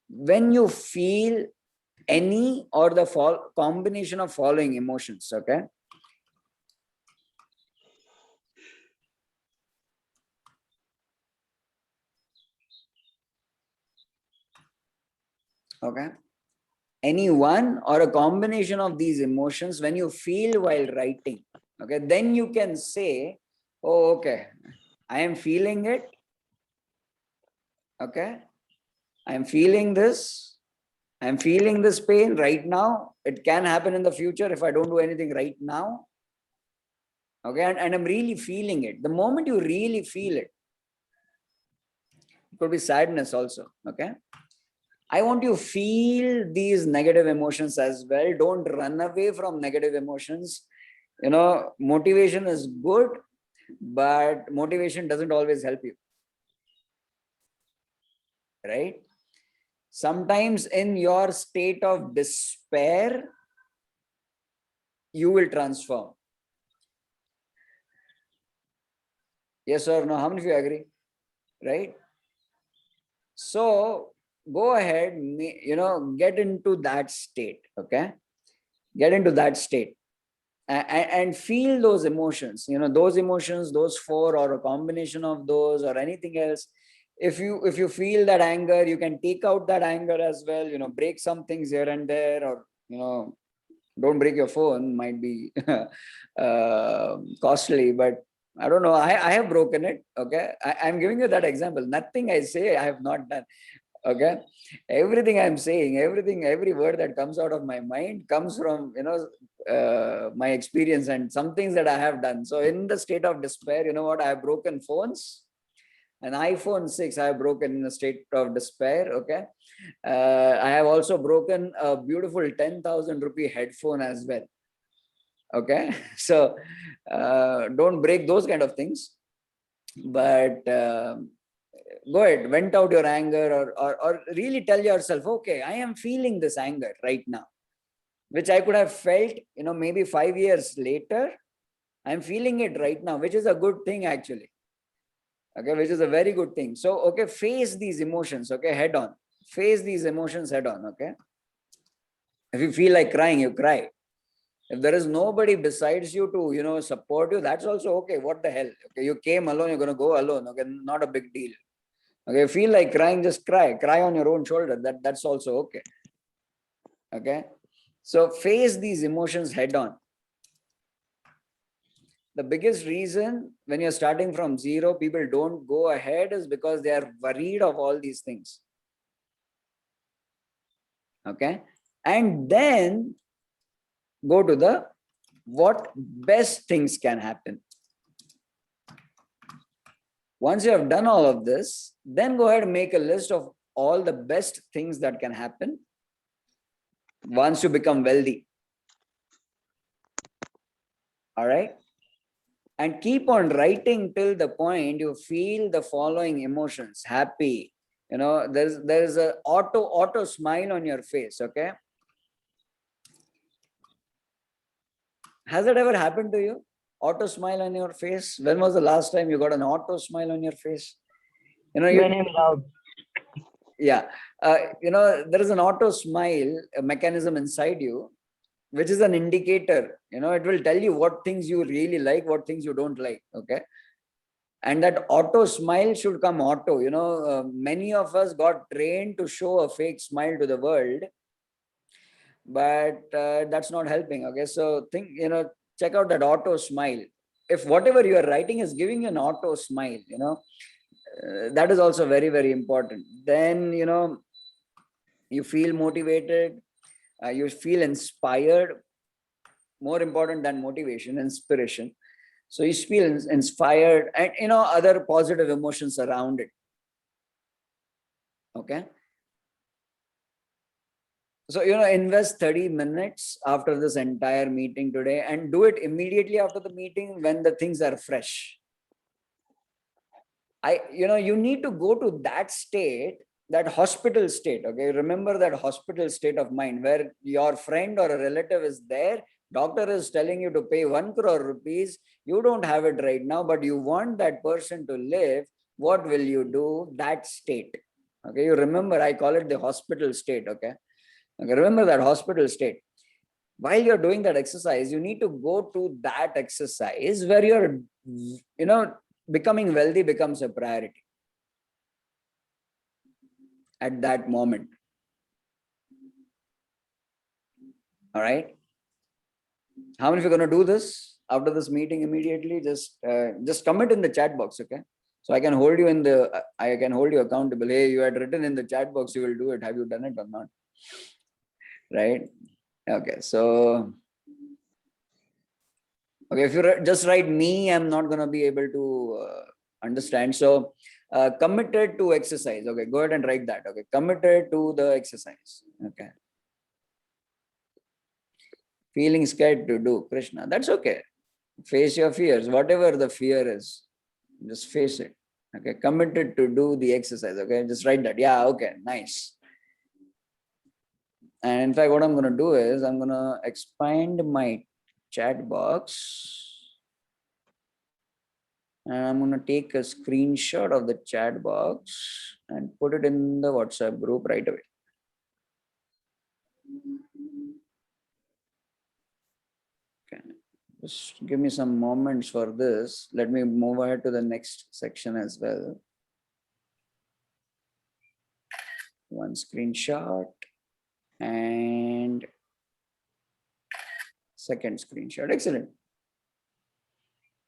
When you feel any or the combination of following emotions. Okay, okay, any one or a combination of these emotions when you feel while writing. Okay, then you can say, oh, okay, I am feeling it. Okay, I am feeling this. I am feeling this pain right now. It can happen in the future if I don't do anything right now. Okay, and I'm really feeling it. The moment you really feel it, it could be sadness also. Okay, I want you to feel these negative emotions as well. Don't run away from negative emotions. You know, motivation is good, but motivation doesn't always help you. Right? sometimes in your state of despair, you will transform. Yes or no? How many of you agree? Right? So go ahead, get into that state. Okay. Get into that state and feel those emotions, those emotions, those four, or a combination of those, or anything else. If you feel that anger, you can take out that anger as well, break some things here and there, or, don't break your phone, might be costly, but I don't know. I have broken it. Okay. I'm giving you that example. Nothing I say I have not done. Okay. Everything I'm saying, every word that comes out of my mind comes from, my experience and some things that I have done. So in the state of despair, you know what? I have broken phones. An iPhone 6 I have broken in a state of despair. Okay. I have also broken a beautiful 10,000 rupee headphone as well. Okay. So don't break those kind of things, but go ahead, vent out your anger, or really tell yourself, okay, I am feeling this anger right now, which I could have felt, maybe 5 years later. I'm feeling it right now, which is a good thing actually. Okay, which is a very good thing. So, okay, face these emotions, okay, head on. Face these emotions head on, okay? If you feel like crying, you cry. If there is nobody besides you to, support you, that's also okay. What the hell? Okay, you came alone, you're going to go alone. Okay, not a big deal. Okay, feel like crying, just cry. Cry on your own shoulder. That's also okay. Okay, so face these emotions head on. The biggest reason when you're starting from zero, people don't go ahead is because they are worried of all these things. Okay, and then go to the what best things can happen. Once you have done all of this, then go ahead and make a list of all the best things that can happen once you become wealthy. All right. And keep on writing till the point you feel the following emotions: happy, there's a auto smile on your face. Okay. Has it ever happened to you? Auto smile on your face? When was the last time you got an auto smile on your face? When I'm loud. Yeah. There is an auto smile mechanism inside you, which is an indicator. It will tell you what things you really like, what things you don't like. Okay. And that auto smile should come auto. Many of us got trained to show a fake smile to the world, but that's not helping. Okay. So check out that auto smile. If whatever you are writing is giving you an auto smile, that is also very, very important. Then, you feel motivated, you feel inspired. More important than motivation, inspiration. So you feel inspired and, other positive emotions around it. Okay. So, invest 30 minutes after this entire meeting today, and do it immediately after the meeting when the things are fresh. You need to go to that state, that hospital state. Okay. Remember that hospital state of mind where your friend or a relative is there. Doctor is telling you to pay 1 crore rupees. You don't have it right now, but you want that person to live. What will you do? That state. Okay. You remember, I call it the hospital state. Okay. Okay, remember that hospital state. While you're doing that exercise, you need to go to that exercise where you're, becoming wealthy becomes a priority at that moment. All right. How many of you are going to do this after this meeting immediately? Just comment in the chat box. Okay. So I can hold you accountable. Hey, you had written in the chat box, you will do it. Have you done it or not? Right. Okay. So, okay. If you just write me, I'm not going to be able to understand. So committed to exercise. Okay. Go ahead and write that. Okay. Committed to the exercise. Okay. Feeling scared to do, Krishna. That's okay. Face your fears. Whatever the fear is, just face it. Okay. Committed to do the exercise. Okay. Just write that. Yeah. Okay. Nice. And in fact, what I'm going to do is I'm going to expand my chat box. And I'm going to take a screenshot of the chat box and put it in the WhatsApp group right away. Okay. Just give me some moments for this. Let me move ahead to the next section as well. One screenshot and second screenshot. Excellent.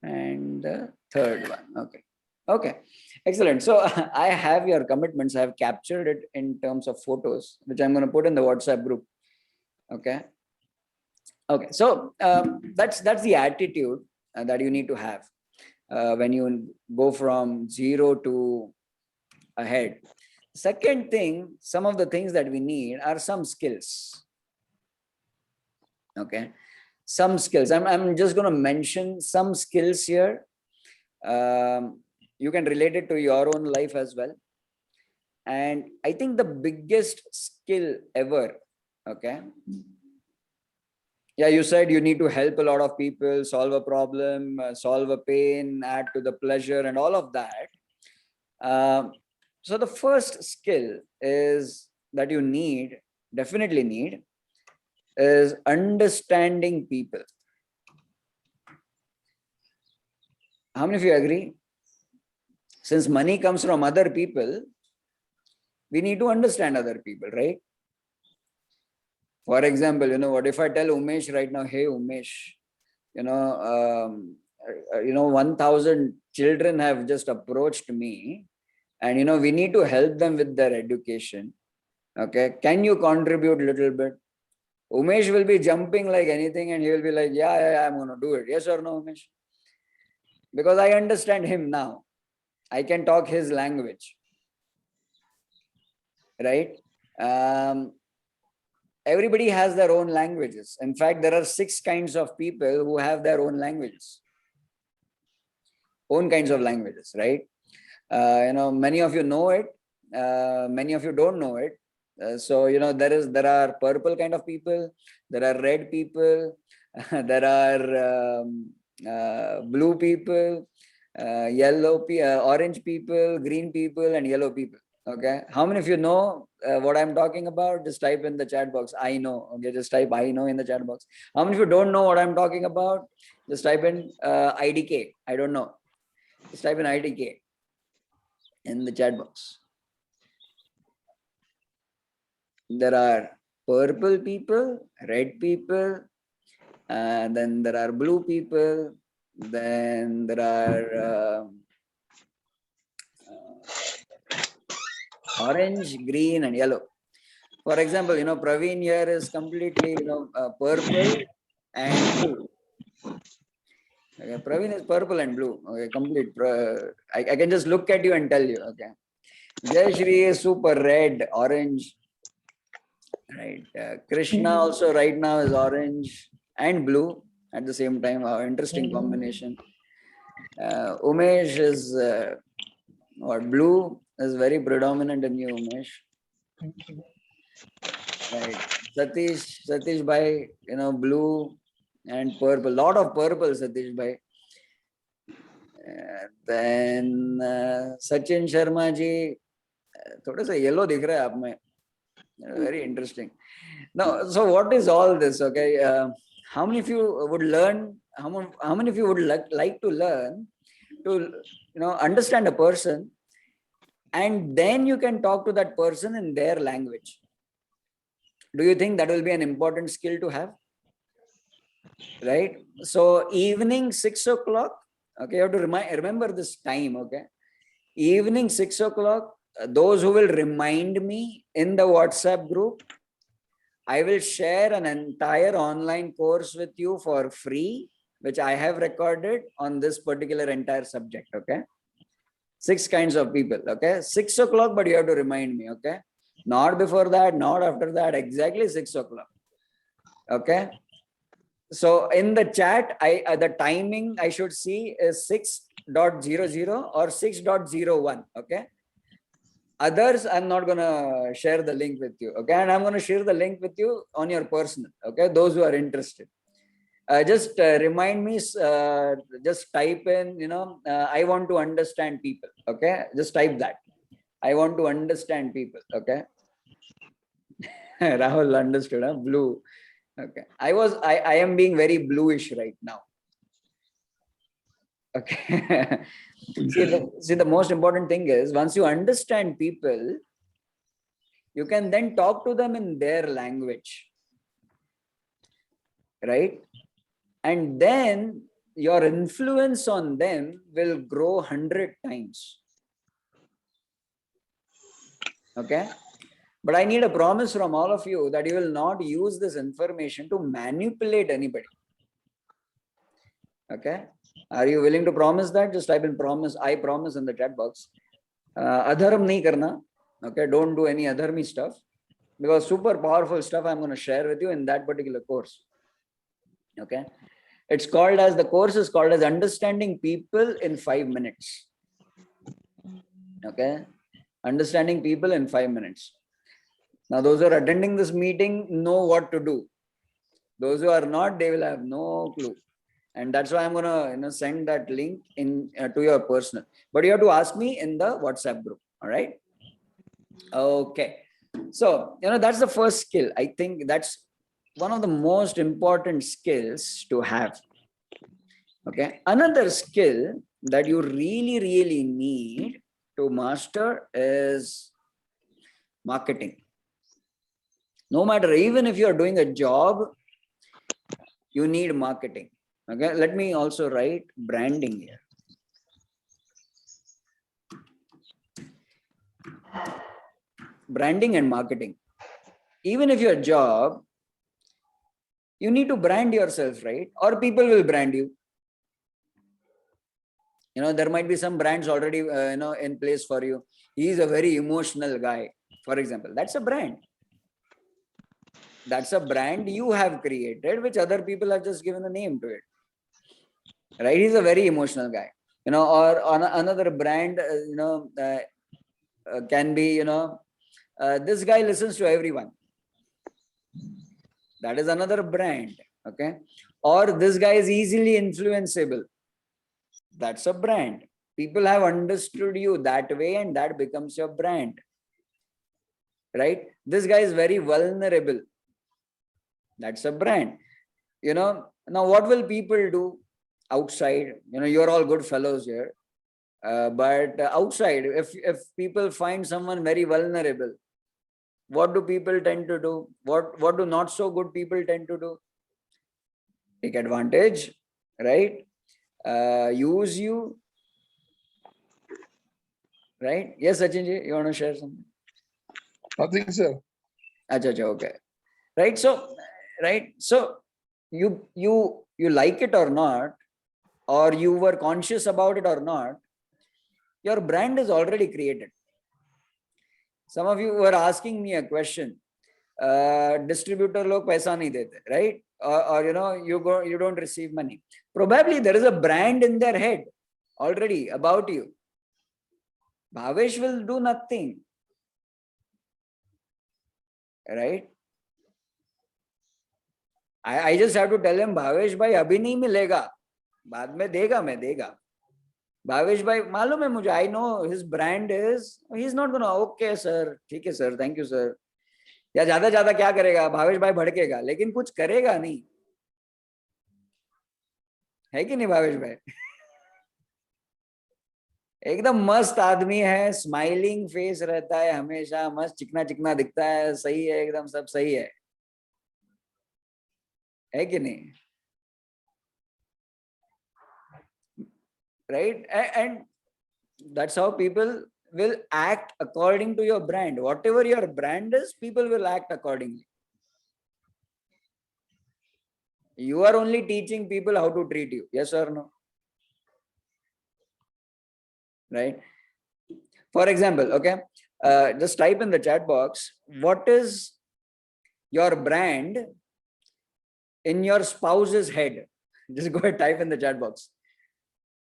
And the third one. Okay. Okay. Excellent. So I have your commitments. I have captured it in terms of photos, which I'm going to put in the WhatsApp group. Okay. Okay. So that's the attitude that you need to have when you go from 0 to ahead. Second thing, some of the things that we need are some skills. Okay. Some skills. I'm just going to mention some skills here. You can relate it to your own life as well. And I think the biggest skill ever, okay. Yeah, you said you need to help a lot of people, solve a problem, solve a pain, add to the pleasure and all of that. So the first skill is that you need, definitely need, is understanding people. How many of you agree? Since money comes from other people, we need to understand other people, right? For example, you know what, if I tell Umesh right now, hey Umesh, 1,000 children have just approached me and, we need to help them with their education. Okay. Can you contribute a little bit? Umesh will be jumping like anything and he will be like, yeah, I'm going to do it. Yes or no, Umesh? Because I understand him now. I can talk his language. Right? Everybody has their own languages. In fact, there are 6 kinds of people who have their own languages. Own kinds of languages, right? Many of you know it. Many of you don't know it. So, there are purple kind of people, there are red people, there are blue people, orange people, green people, and yellow people. Okay. How many of you know what I'm talking about? Just type in the chat box. I know. Okay. Just type I know in the chat box. How many of you don't know what I'm talking about? Just type in IDK. I don't know. Just type in IDK in the chat box. There are purple people, red people, then there are blue people, then there are orange, green, and yellow. For example, Praveen here is completely, purple and blue. Okay, Praveen is purple and blue. Okay, complete. I can just look at you and tell you. Okay, Jayashri is super red, orange. Right. Krishna also right now is orange and blue at the same time. Interesting combination. Umesh is blue is very predominant in you, Umesh. Right. Satish bhai, blue and purple. Lot of purple, Satish bhai. Then Sachin Sharma ji, thoda sa yellow dikh raha hai aap mein. Very interesting. Now, so what is all this? Okay, how many of you would learn? How many of you would like to learn to understand a person, and then you can talk to that person in their language? Do you think that will be an important skill to have? Right. So evening 6 o'clock. Okay, you have to remember this time. Okay, evening 6 o'clock. Those who will remind me in the WhatsApp group, I will share an entire online course with you for free, which I have recorded on this particular entire subject. Okay. 6 kinds of people. Okay. 6 o'clock, but you have to remind me. Okay. Not before that, not after that, exactly 6 o'clock. Okay. So in the chat, the timing I should see is 6.00 or 6.01. Okay. Others, I'm not gonna share the link with you. Okay, and I'm gonna share the link with you on your personal. Okay, those who are interested. Just remind me. Just type in. I want to understand people. Okay, just type that. I want to understand people. Okay. Rahul understood. Huh? Blue. Okay. I am being very bluish right now. Okay. See, the most important thing is once you understand people, you can then talk to them in their language. Right? And then your influence on them will grow 100 times. Okay. But I need a promise from all of you that you will not use this information to manipulate anybody. Okay. Are you willing to promise that? Just type in promise. I promise in the chat box. Adharm nahi karna. Okay. Don't do any adharmi stuff, because super powerful stuff I'm going to share with you in that particular course. Okay. It's called as, the course is called as Understanding People in 5 minutes. Okay. Understanding people in 5 minutes. Now, those who are attending this meeting know what to do. Those who are not, they will have no clue. And that's why I'm gonna send that link in to your personal. But you have to ask me in the WhatsApp group. All right. Okay. So that's the first skill. I think that's one of the most important skills to have. Okay. Another skill that you really need to master is marketing. No matter, even if you're doing a job, you need marketing. Okay, let me also write branding here. Branding and marketing. Even if your job, you need to brand yourself, right? Or people will brand you. There might be some brands already, in place for you. He is a very emotional guy, for example. That's a brand. That's a brand you have created, which other people have just given a name to it. Right? He's a very emotional guy. Or on another brand, can be, this guy listens to everyone. That is another brand. Okay. Or this guy is easily influenceable. That's a brand. People have understood you that way, and that becomes your brand. Right? This guy is very vulnerable. That's a brand. Now what will people do outside? You're all good fellows here. But outside, if people find someone very vulnerable, what do people tend to do? What do not so good people tend to do? Take advantage, right? Use you, right? Yes, Sachinji, you want to share something? Nothing, sir. Okay. Right. So you like it or not, or you were conscious about it or not, your brand is already created. Some of you were asking me a question. Distributor log paisa nahi dete, right? Or you don't receive money. Probably there is a brand in their head already about you. Bhavesh will do nothing. Right? I just have to tell him, Bhavesh bhai abhi nahi milega, baad mein dega, main dega. Bhavesh bhai, मालूम है मुझे, I know his brand is, he's not gonna, okay sir, ठीक है sir, thank you sir. या ज्यादा क्या करेगा, भावेश भाई भड़केगा, लेकिन कुछ करेगा नहीं, है कि नहीं भावेश भाई? एकदम मस्त आदमी है, स्माइलिंग फेस रहता है हमेशा, मस्त चिकना दिखता है, सही है, एकदम सब सही है कि नहीं? Right? And that's how people will act according to your brand. Whatever your brand is, people will act accordingly. You are only teaching people how to treat you. Yes or no? Right? For example, okay, just type in the chat box, what is your brand in your spouse's head? Just go ahead, type in the chat box.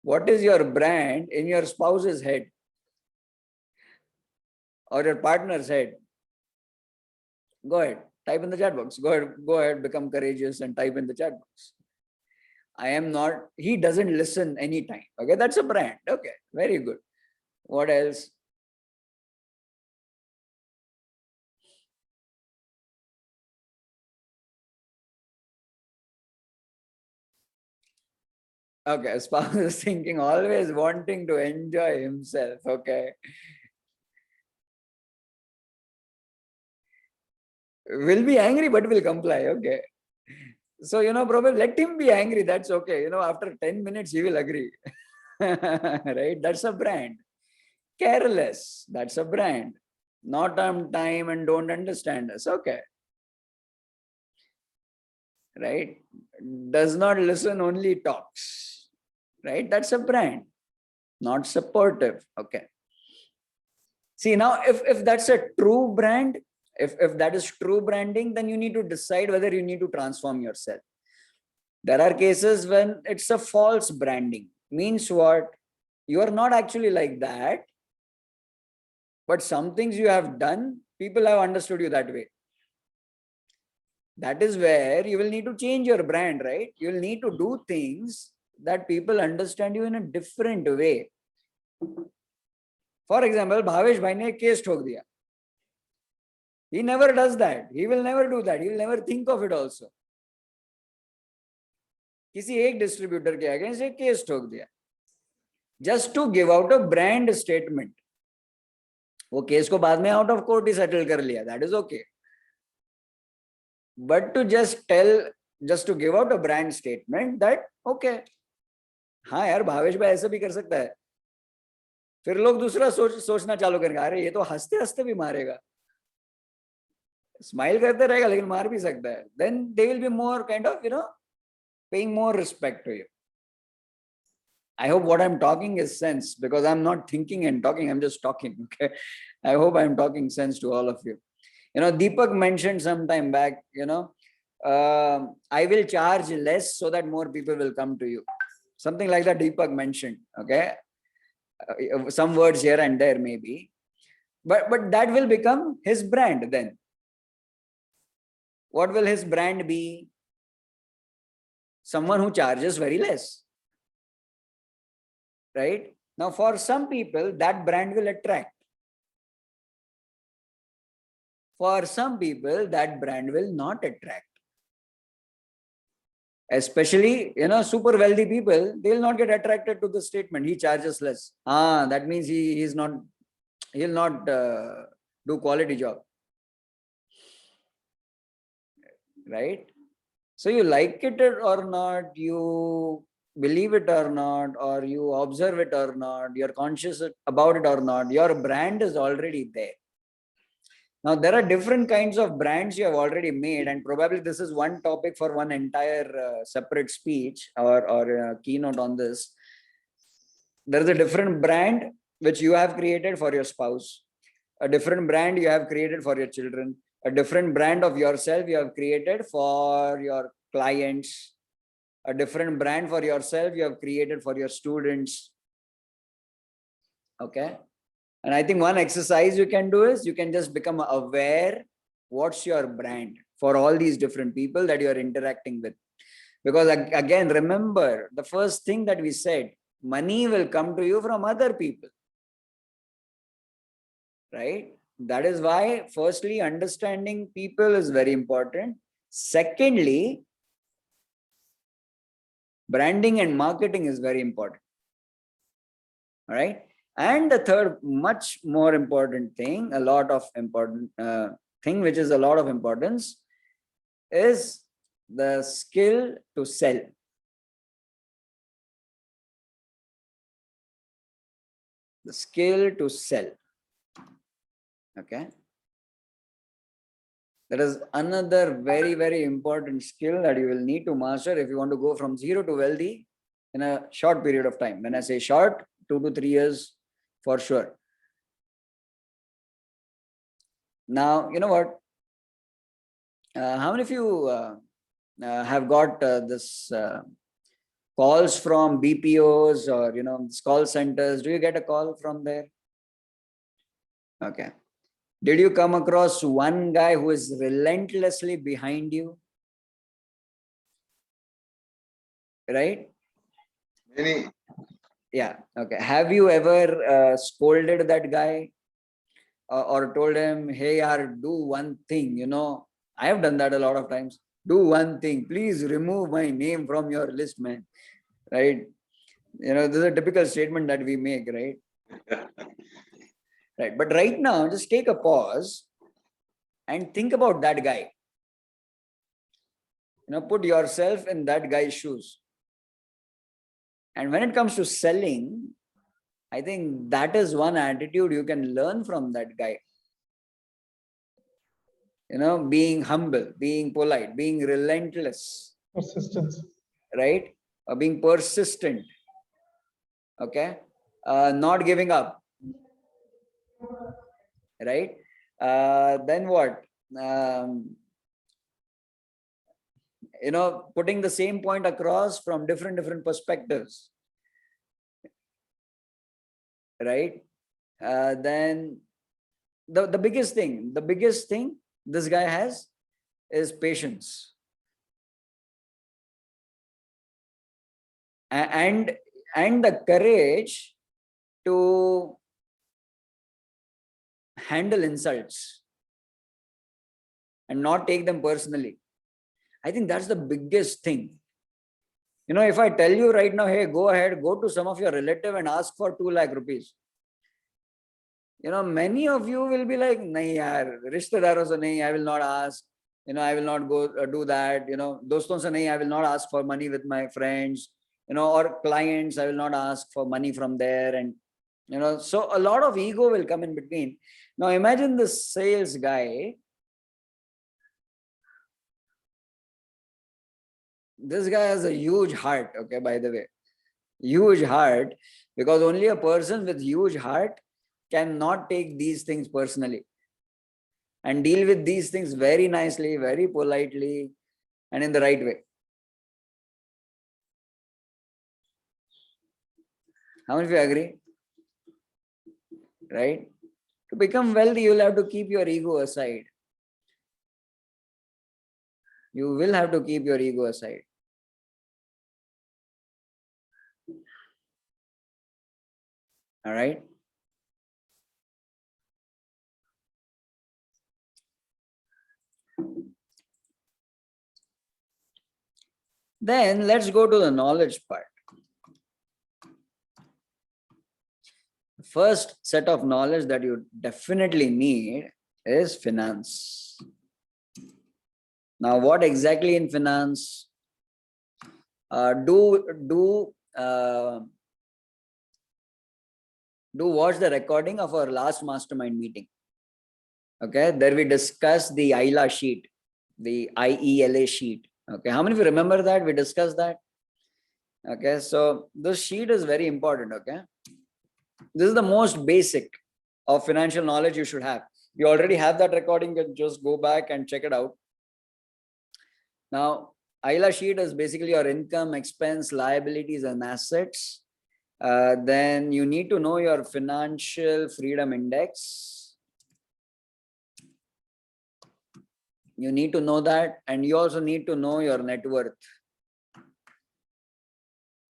What is your brand in your spouse's head? or your partner's head, go ahead, type in the chat box. Go ahead, become courageous and type in the chat box. I am not, he doesn't listen anytime. Okay, that's a brand. Okay, very good. What else? Okay, spouse is thinking, always wanting to enjoy himself. Okay. Will be angry, but will comply. Okay. So, probably let him be angry. That's okay. After 10 minutes, he will agree. Right? That's a brand. Careless. That's a brand. Not on time and don't understand us. Okay. Right? Does not listen, only talks. Right? That's a brand. Not supportive. Okay. See, now if that's a true brand, if that is true branding, then you need to decide whether you need to transform yourself. There are cases when it's a false branding. Means what? You are not actually like that, but some things you have done, people have understood you that way. That is where you will need to change your brand, right? You will need to do things that people understand you in a different way. For example, Bhavesh Bhai ne case ठोक दिया. He never does that. He will never do that. He will never think of it also. किसी एक distributor के against एक case ठोक दिया. Just to give out a brand statement. वो case को बाद में out of court he settle कर लिया. That is okay. But to just to give out a brand statement that okay, हाँ यार भावेश भाई ऐसा भी कर सकता है. फिर लोग दूसरा सोचना चालू करेंगे, अरे ये तो हंसते हंसते भी मारेगा, स्माइल करते रहेगा लेकिन मार भी सकता है. Then they will be more kind of paying more respect to you. I hope what I'm talking is sense, because I'm not thinking and talking, I'm just talking. Okay, I hope I'm talking sense to all of you. Deepak mentioned some time back, I will charge less so that more people will come to you. Something like that Deepak mentioned. Okay, some words here and there maybe, but that will become his brand then. What will his brand be? Someone who charges very less. Right? Now, for some people, that brand will attract. For some people, that brand will not attract. Especially, super wealthy people, they will not get attracted to the statement, he charges less. That means he'll not do quality job. Right? So you like it or not, you believe it or not, or you observe it or not, you're conscious about it or not, your brand is already there. Now, there are different kinds of brands you have already made, and probably this is one topic for one entire separate speech or keynote on this. There is a different brand which you have created for your spouse, a different brand you have created for your children, a different brand of yourself you have created for your clients, a different brand for yourself you have created for your students. Okay. And I think one exercise you can do is you can just become aware what's your brand for all these different people that you're interacting with. Because again, remember the first thing that we said, money will come to you from other people. Right? That is why, firstly, understanding people is very important. Secondly, branding and marketing is very important. All right. And the third, much more important thing, a lot of important thing, which is a lot of importance, is the skill to sell. The skill to sell. Okay. That is another very, very important skill that you will need to master if you want to go from zero to wealthy in a short period of time. When I say short, 2 to 3 years for sure. Now, you know what? How many of you have got this calls from BPOs or, call centers? Do you get a call from there? Okay. Did you come across one guy who is relentlessly behind you? Right? Many. Yeah. Okay. Have you ever scolded that guy or told him, hey, yaar, do one thing? You know, I have done that a lot of times. Do one thing. Please remove my name from your list, man. Right? You know, this is a typical statement that we make, right? Right. But right now, just take a pause and think about that guy. You know, put yourself in that guy's shoes. And when it comes to selling, I think that is one attitude you can learn from that guy. You know, being humble, being polite, being relentless. Persistence. Right? Or being persistent. Okay? Not giving up. Right? Then what? You know, putting the same point across from different perspectives. Right? Then the biggest thing this guy has is patience. And the courage to handle insults and not take them personally. I think that's the biggest thing. You know, if I tell you right now, hey, go ahead, go to some of your relative and ask for 2 lakh rupees. You know, many of you will be like, nahi yaar, rishtedaro se nahi, I will not ask. You know, I will not go do that. You know, doston se nahi, I will not ask for money with my friends. You know, or clients, I will not ask for money from there. And, you know, so a lot of ego will come in between. Now imagine the sales guy. This guy has a huge heart, okay, by the way. Huge heart, because only a person with huge heart cannot take these things personally and deal with these things very nicely, very politely, and in the right way. How many of you agree? Right? To become wealthy, you'll have to keep your ego aside. You will have to keep your ego aside. All right? Then let's go to the knowledge part. First set of knowledge that you definitely need is finance. Now, what exactly in finance? Do watch the recording of our last mastermind meeting. Okay, there we discussed the IELA sheet, the IELA sheet. Okay, how many of you remember that? We discussed that. Okay, so this sheet is very important. Okay, this is the most basic of financial knowledge you should have. You already have that recording, you can just go back and check it out. Now, IELA sheet is basically your income, expense, liabilities, and assets. Then you need to know your financial freedom index. You need to know that, and you also need to know your net worth.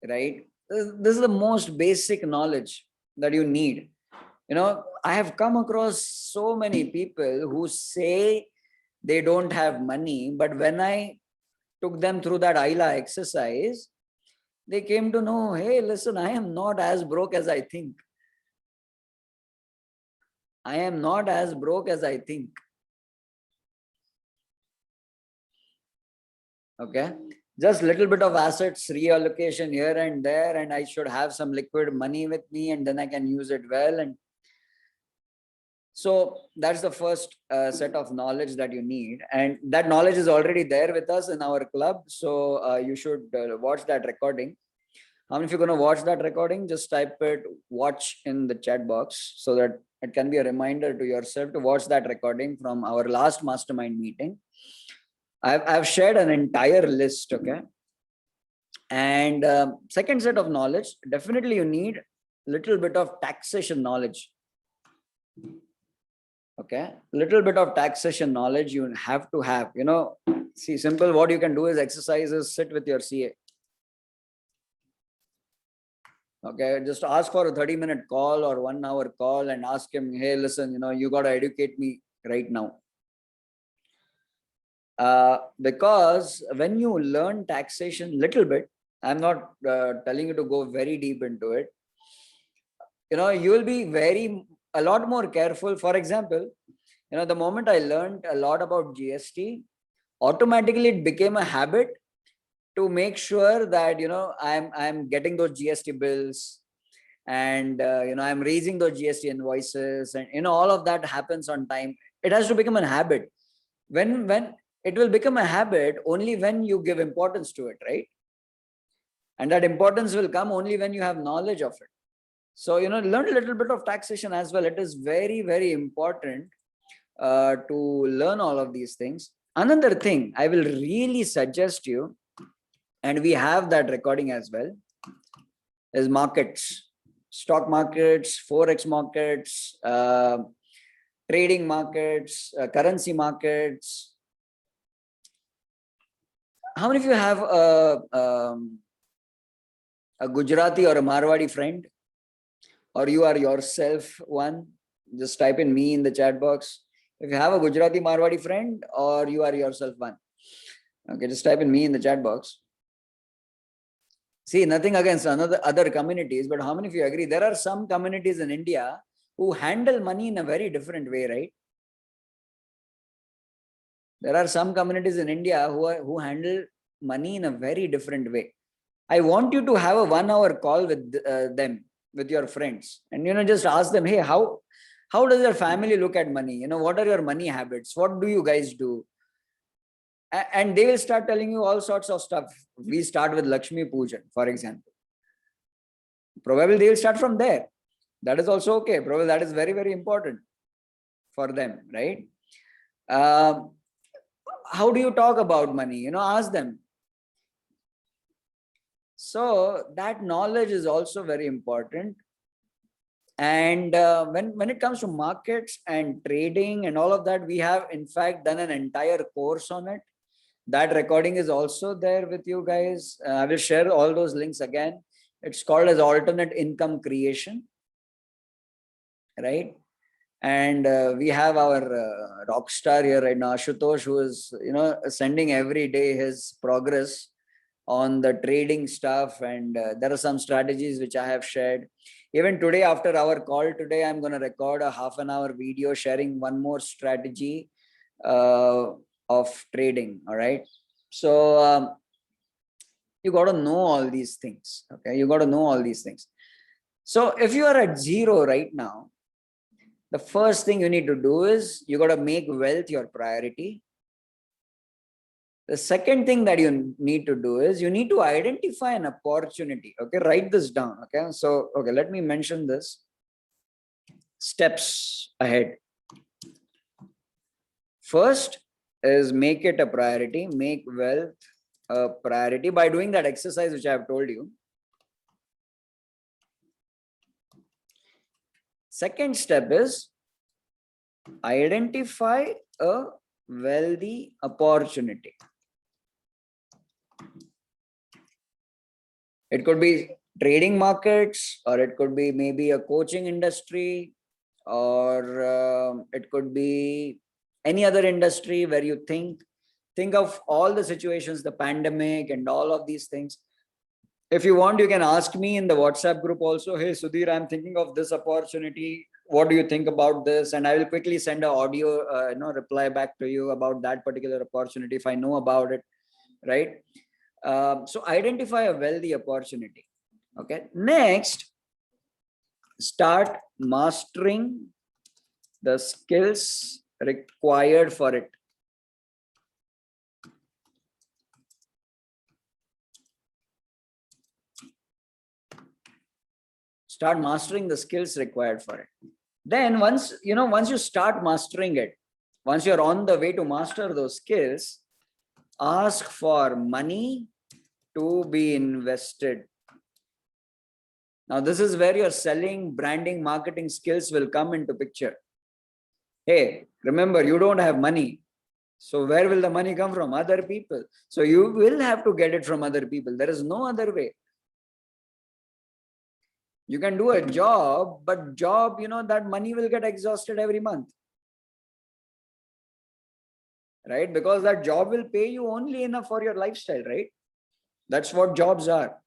Right? This is the most basic knowledge that you need. You know, I have come across so many people who say they don't have money, but when I took them through that IELA exercise, they came to know, hey, listen, I am not as broke as I think. I am not as broke as I think. Okay. Just little bit of assets reallocation here and there, and I should have some liquid money with me, and then I can use it well. And so that's the first set of knowledge that you need, and that knowledge is already there with us in our club. So you should watch that recording. How many of you are going to watch that recording? Just type it watch in the chat box so that it can be a reminder to yourself to watch that recording from our last mastermind meeting. I've shared an entire list. Okay. And second set of knowledge, definitely you need a little bit of taxation knowledge. Okay, little bit of taxation knowledge you have to have. See, simple. What you can do is exercises. Sit with your CA. Okay, just ask for a 30-minute call or 1 hour call and ask him, hey, listen, you got to educate me right now. Because when you learn taxation little bit, I'm not telling you to go very deep into it. You will be a lot more careful. For example, the moment I learned a lot about GST, automatically it became a habit to make sure that I'm getting those GST bills, and I'm raising those GST invoices, and all of that happens on time. It has to become a habit. When it will become a habit only when you give importance to it, right? And that importance will come only when you have knowledge of it. So learn a little bit of taxation as well. It is very, very important to learn all of these things. Another thing I will really suggest you, and we have that recording as well, is markets, stock markets, forex markets, trading markets, currency markets. How many of you have a Gujarati or a Marwadi friend, or you are yourself one? Just type in me in the chat box. If you have a Gujarati Marwadi friend, or you are yourself one. Okay, just type in me in the chat box. See, nothing against other communities, but how many of you agree? There are some communities in India who handle money in a very different way, right? There are some communities in India who handle money in a very different way. I want you to have a 1 hour call with them, with your friends, and just ask them, hey, how does your family look at money? What are your money habits? What do you guys do? And they will start telling you all sorts of stuff. We start with Lakshmi Pujan, for example. Probably they will start from there. That is also okay. Probably that is very, very important for them, right? How do you talk about money? Ask them. So that knowledge is also very important. And when it comes to markets and trading and all of that, we have in fact done an entire course on it. That recording is also there with you guys. I will share all those links again. It's called as alternate income creation, right? And we have our rock star here right now, Ashutosh, who is sending every day his progress on the trading stuff. And there are some strategies which I have shared. Even today, after our call today, I'm going to record a half an hour video sharing one more strategy of trading. All right. So you got to know all these things. Okay. You got to know all these things. So if you are at zero right now, the first thing you need to do is you got to make wealth your priority. The second thing that you need to do is you need to identify an opportunity. Okay. Write this down. Okay. So, okay, let me mention this. Steps ahead. First is make it a priority, make wealth a priority by doing that exercise which I have told you. Second step is identify a wealthy opportunity. It could be trading markets, or it could be maybe a coaching industry, or it could be any other industry where you think of all the situations, the pandemic and all of these things. If you want, you can ask me in the WhatsApp group also, hey, Sudhir, I'm thinking of this opportunity. What do you think about this? And I will quickly send an audio, reply back to you about that particular opportunity if I know about it, right? So identify a wealthy opportunity. Okay. Next, start mastering the skills required for it. Start mastering the skills required for it. Then once you start mastering it, once you're on the way to master those skills, ask for money to be invested. Now, this is where your selling, branding, marketing skills will come into picture. Hey, remember, you don't have money. So where will the money come from? Other people. So you will have to get it from other people. There is no other way. You can do a job, but job, that money will get exhausted every month. Right? Because that job will pay you only enough for your lifestyle, right? That's what jobs are.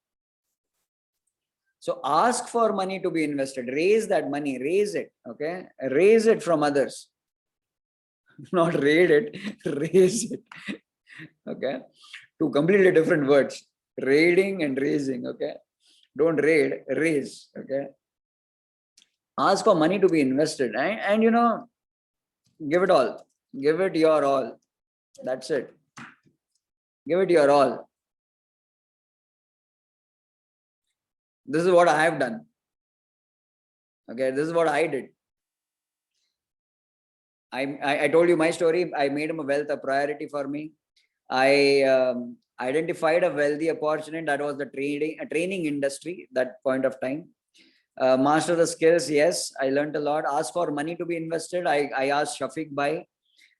So ask for money to be invested. Raise that money. Raise it. Okay? Raise it from others. Not raid it. Raise it. Okay? Two completely different words. Raiding and raising. Okay? Don't raid. Raise. Okay? Ask for money to be invested. And give it all. Give it your all. That's it. Give it your all. This is what I have done. Okay, this is what I did. I told you my story. I made him a wealth a priority for me. I identified a wealthy opportunity that was the training industry that point of time. Master the skills. Yes, I learned a lot. Ask for money to be invested. I asked Shafiq Bhai,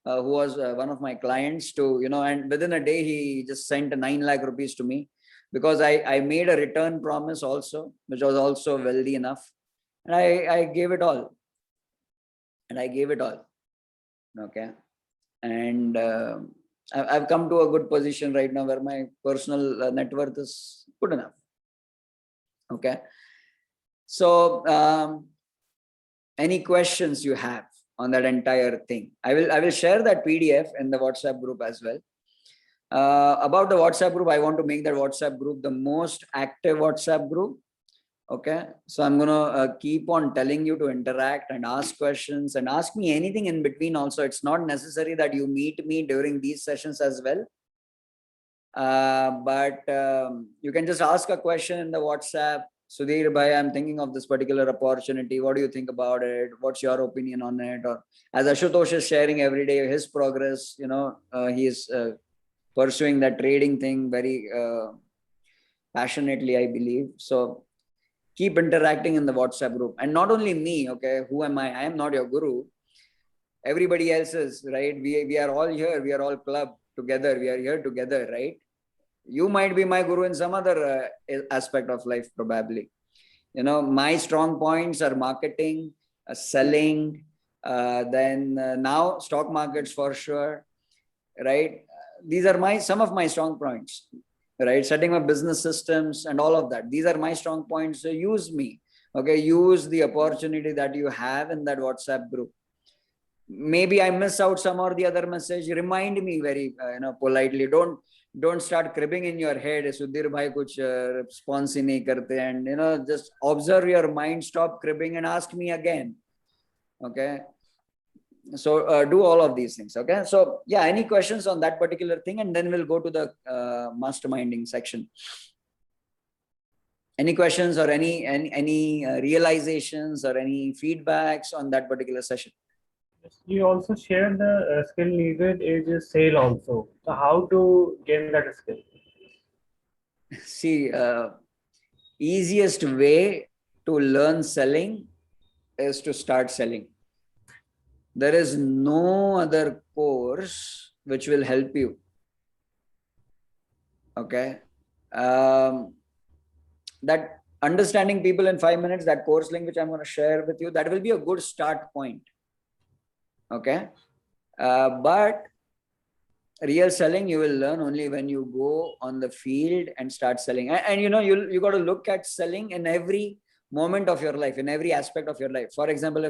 who was one of my clients, to, and within a day, he just sent 9 lakh rupees to me, because I made a return promise also, which was also wealthy enough. And I gave it all. Okay. And I've come to a good position right now where my personal net worth is good enough. Okay. So any questions you have on that entire thing? I will share that PDF in the WhatsApp group as well. About the WhatsApp group, I want to make that WhatsApp group the most active WhatsApp group. Okay, so I'm gonna keep on telling you to interact and ask questions, and ask me anything in between also. It's not necessary that you meet me during these sessions as well. But you can just ask a question in the WhatsApp. Sudhir bhai, I'm thinking of this particular opportunity. What do you think about it? What's your opinion on it? Or as Ashutosh is sharing every day his progress, he is pursuing that trading thing very passionately, I believe. So keep interacting in the WhatsApp group. And not only me, okay, who am I? I am not your guru. Everybody else is, right? We are all here. We are all clubbed together. We are here together, right? You might be my guru in some other aspect of life, probably. My strong points are marketing, selling, then now stock markets for sure, right? These are some of my strong points, right? Setting up business systems and all of that. These are my strong points. So use me, okay? Use the opportunity that you have in that WhatsApp group. Maybe I miss out some or the other message. Remind me very, politely. Don't start cribbing in your head. Sudhir bhai kuch response hi nahi karte, and just observe your mind. Stop cribbing and ask me again. Okay. So do all of these things. Okay. So yeah, any questions on that particular thing, and then we'll go to the masterminding section. Any questions or any realizations or any feedbacks on that particular session? You also shared the skill needed is sale also. So how to gain that skill? See, easiest way to learn selling is to start selling. There is no other course which will help you. Okay. That understanding people in 5 minutes, that course link which I'm going to share with you, that will be a good start point. Okay. But real selling you will learn only when you go on the field and start selling. And you got to look at selling in every moment of your life, in every aspect of your life. For example,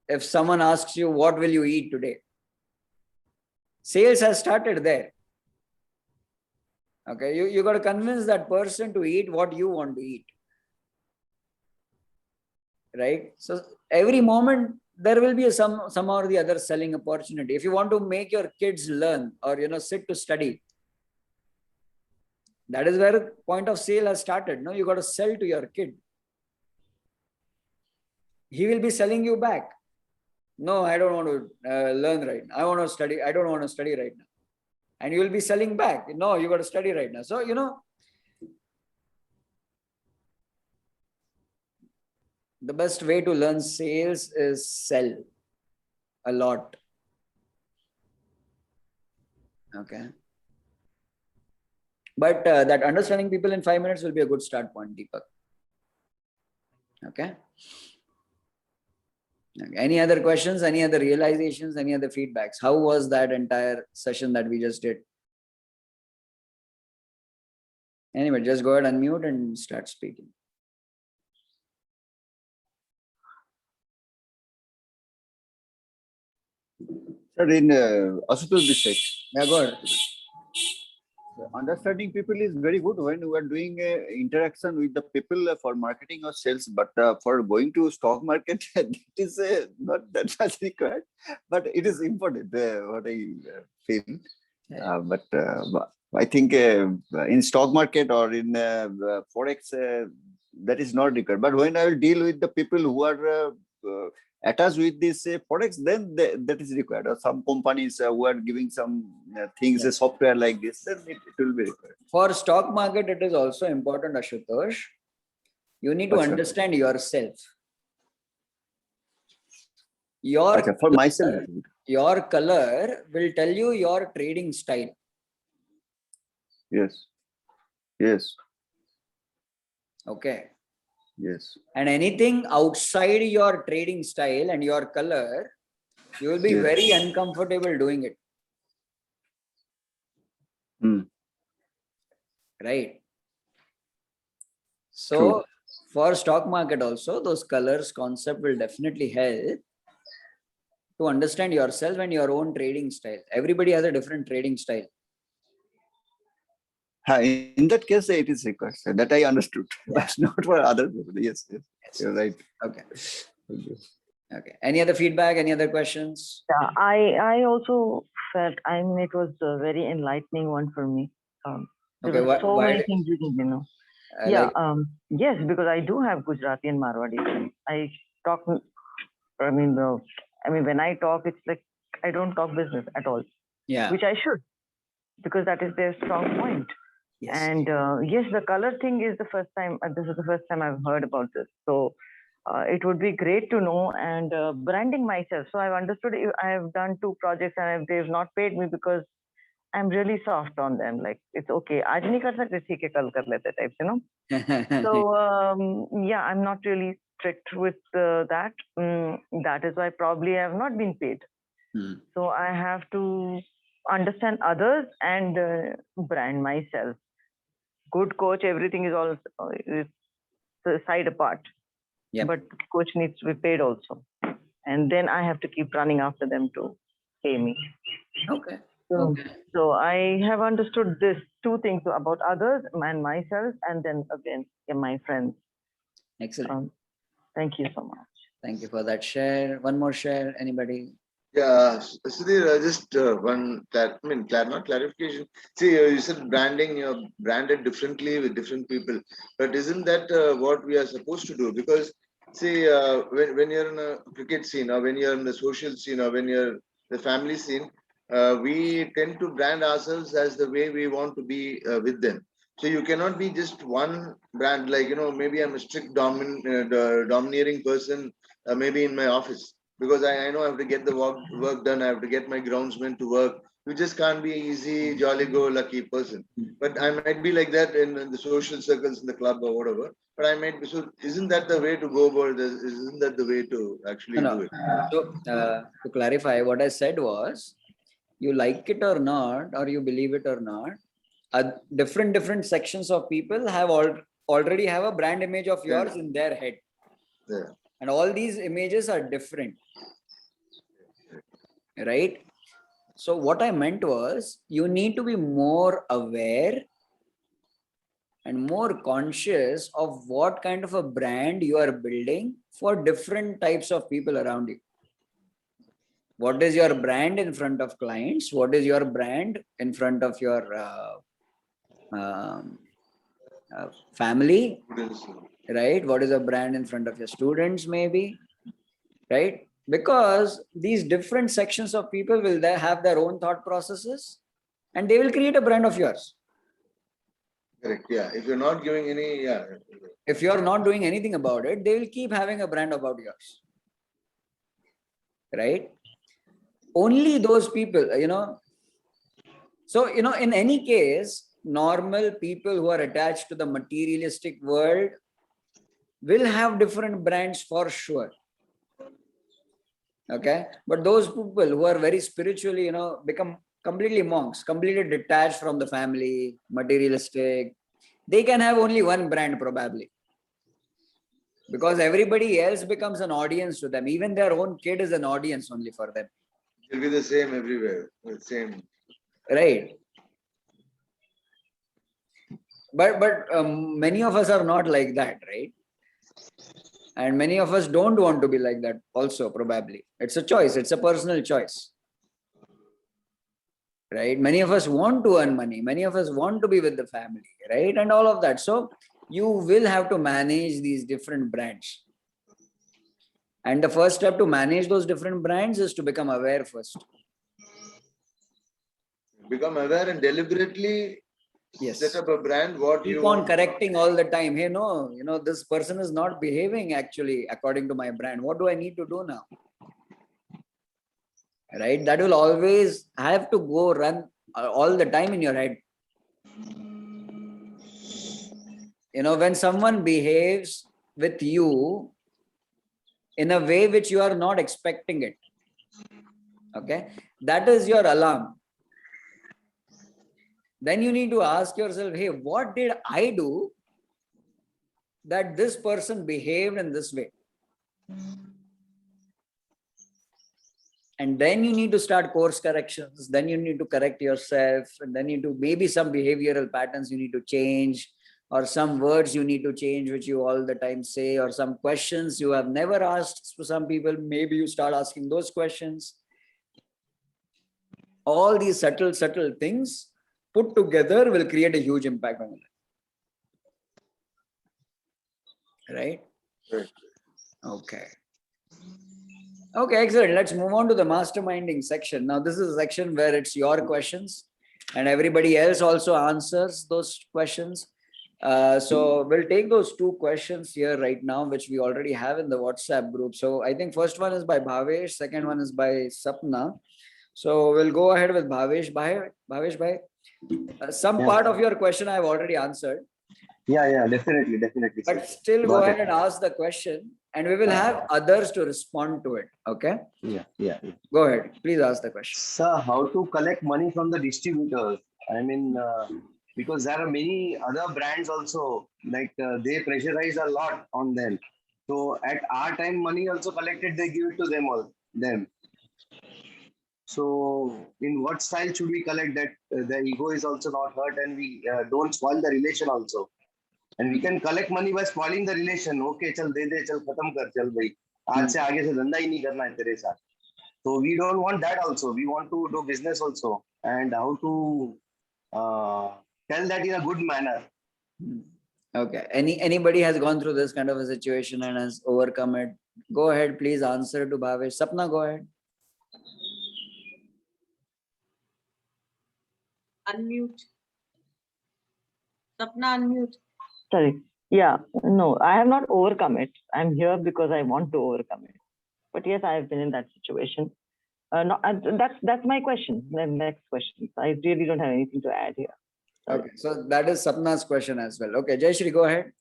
if someone asks you, what will you eat today? Sales has started there. Okay, you got to convince that person to eat what you want to eat. Right? So every moment there will be some or the other selling opportunity. If you want to make your kids learn or sit to study, that is where point of sale has started. No, you got to sell to your kid. He will be selling you back. No, I don't want to learn right now. I want to study. I don't want to study right now. And you will be selling back. No, you got to study right now. So, the best way to learn sales is sell a lot. Okay. But that understanding people in 5 minutes will be a good start point, Deepak. Okay. Any other questions? Any other realizations? Any other feedbacks? How was that entire session that we just did? Anyway, just go ahead, unmute and start speaking. Sir, in Asutosh district. Yeah, go ahead. Understanding people is very good when we are doing interaction with the people for marketing or sales, but for going to stock market, that is not that much required, but it is important, what I feel. But I think in stock market or in Forex, that is not required. But when I will deal with the people who are attached with this Forex, then that is required. Or some companies who are giving some things, software like this, then it will be required. For stock market, it is also important, Ashutosh. You need to understand yourself. For myself, your color will tell you your trading style. Yes. Yes. Okay. Yes. And anything outside your trading style and your color, you will be very uncomfortable doing it. Right. So for stock market also, those colors concept will definitely help to understand yourself and your own trading style. Everybody has a different trading style. In that case, it is required. That I understood, but not for other people. Yes, you're right. Okay. Okay. Any other feedback? Any other questions? Yeah, I also felt, I mean, it was a very enlightening one for me. There were so many things you didn't know. Yes, because I do have Gujarati and Marwadi friends. I talk, I mean, when I talk, it's like I don't talk business at all. Yeah. Which I should, because that is their strong point. Yes. And yes, the color thing is the first time, this is the first time I've heard about this. So it would be great to know, and branding myself. So I've understood, I have done 2 projects and they've not paid me because I'm really soft on them. Like, it's okay. Aaj nahi kar sakte, theek hai, kal kar lete types, you know. So yeah, I'm not really strict with that. That is why probably I have not been paid. So I have to understand others and brand myself. Good coach, everything is all is the side apart. Yep. But coach needs to be paid also. And then I have to keep running after them to pay me. Okay. So I have understood this 2 things about others and myself, and then again, my friends. Excellent. Thank you so much. Thank you for that share. One more share. Anybody? Yeah, Sudhir, just one, not clarification. See, you said branding, you're branded differently with different people, but isn't that what we are supposed to do? Because see, when you're in a cricket scene, or when you're in the social scene, or when you're the family scene, we tend to brand ourselves as the way we want to be with them. So you cannot be just one brand, like, you know, maybe I'm a strict domineering person, maybe in my office. Because I know I have to get the work done, I have to get my groundsmen to work. You just can't be easy, jolly-go-lucky person. But I might be like that in the social circles in the club or whatever. But I might be, so isn't that the way to go about this? Isn't that the way to actually do it? So to clarify, what I said was, you like it or not, or you believe it or not, different sections of people have already have a brand image of yours in their head. Yeah. And all these images are different. Right? So what I meant was, you need to be more aware and more conscious of what kind of a brand you are building for different types of people around you. What is your brand in front of clients? What is your brand in front of your family? Right? What is a brand in front of your students, maybe? Right? Because these different sections of people will have their own thought processes, and they will create a brand of yours. Correct. Yeah. If you're not giving any, yeah. If you're not doing anything about it, they will keep having a brand about yours. Right? Only those people, So, in any case, normal people who are attached to the materialistic world will have different brands for sure. Okay. But those people who are very spiritually, become completely monks, completely detached from the family, materialistic, they can have only one brand probably. Because everybody else becomes an audience to them. Even their own kid is an audience only for them. It'll be the same everywhere. The same. Right. But many of us are not like that, right? And many of us don't want to be like that also, probably. It's a choice. It's a personal choice. Right? Many of us want to earn money. Many of us want to be with the family, right? And all of that. So you will have to manage these different brands. And the first step to manage those different brands is to become aware first. Become aware and deliberately set up a brand. What Keep you on want. correcting all the time. Hey, no, this person is not behaving actually according to my brand. What do I need to do now? Right? That will always have to go run all the time in your head. When someone behaves with you in a way which you are not expecting it, okay, that is your alarm. Then you need to ask yourself, hey, what did I do that this person behaved in this way? And then you need to start course corrections. Then you need to correct yourself. And then maybe some behavioral patterns you need to change, or some words you need to change, which you all the time say, or some questions you have never asked to some people. Maybe you start asking those questions. All these subtle things put together will create a huge impact on your life. Right? Okay. Okay, excellent. Let's move on to the masterminding section. Now, this is a section where it's your questions and everybody else also answers those questions. So we'll take those two questions here right now, which we already have in the WhatsApp group. So I think first one is by Bhavesh, second one is by Sapna. So we'll go ahead with Bhavesh. Bhavesh bhai, some part of your question I've already answered. Yeah, definitely. But still go ahead and ask the question, and we will have others to respond to it. Okay? Yeah. Go ahead. Please ask the question. Sir, how to collect money from the distributors? I mean, because there are many other brands also, like they pressurize a lot on them. So at our time, money also collected, they give it to them. So in what style should we collect that the ego is also not hurt and we don't spoil the relation also? And we can collect money by spoiling the relation. Okay, chal de, chal khatam kar, chal bhai. Aaj se aage se dhanda hi nahi karna hai tere saath. So we don't want that also. We want to do business also. And how to tell that in a good manner. Okay. Anybody has gone through this kind of a situation and has overcome it? Go ahead, please answer to Bhavesh. Sapna, go ahead. Unmute. Sapna, unmute. Sorry. Yeah, no, I have not overcome it. I'm here because I want to overcome it. But yes, I have been in that situation. No, that's my question. The next question. I really don't have anything to add here. Okay, so that is Sapna's question as well. Okay, Jayashree, go ahead.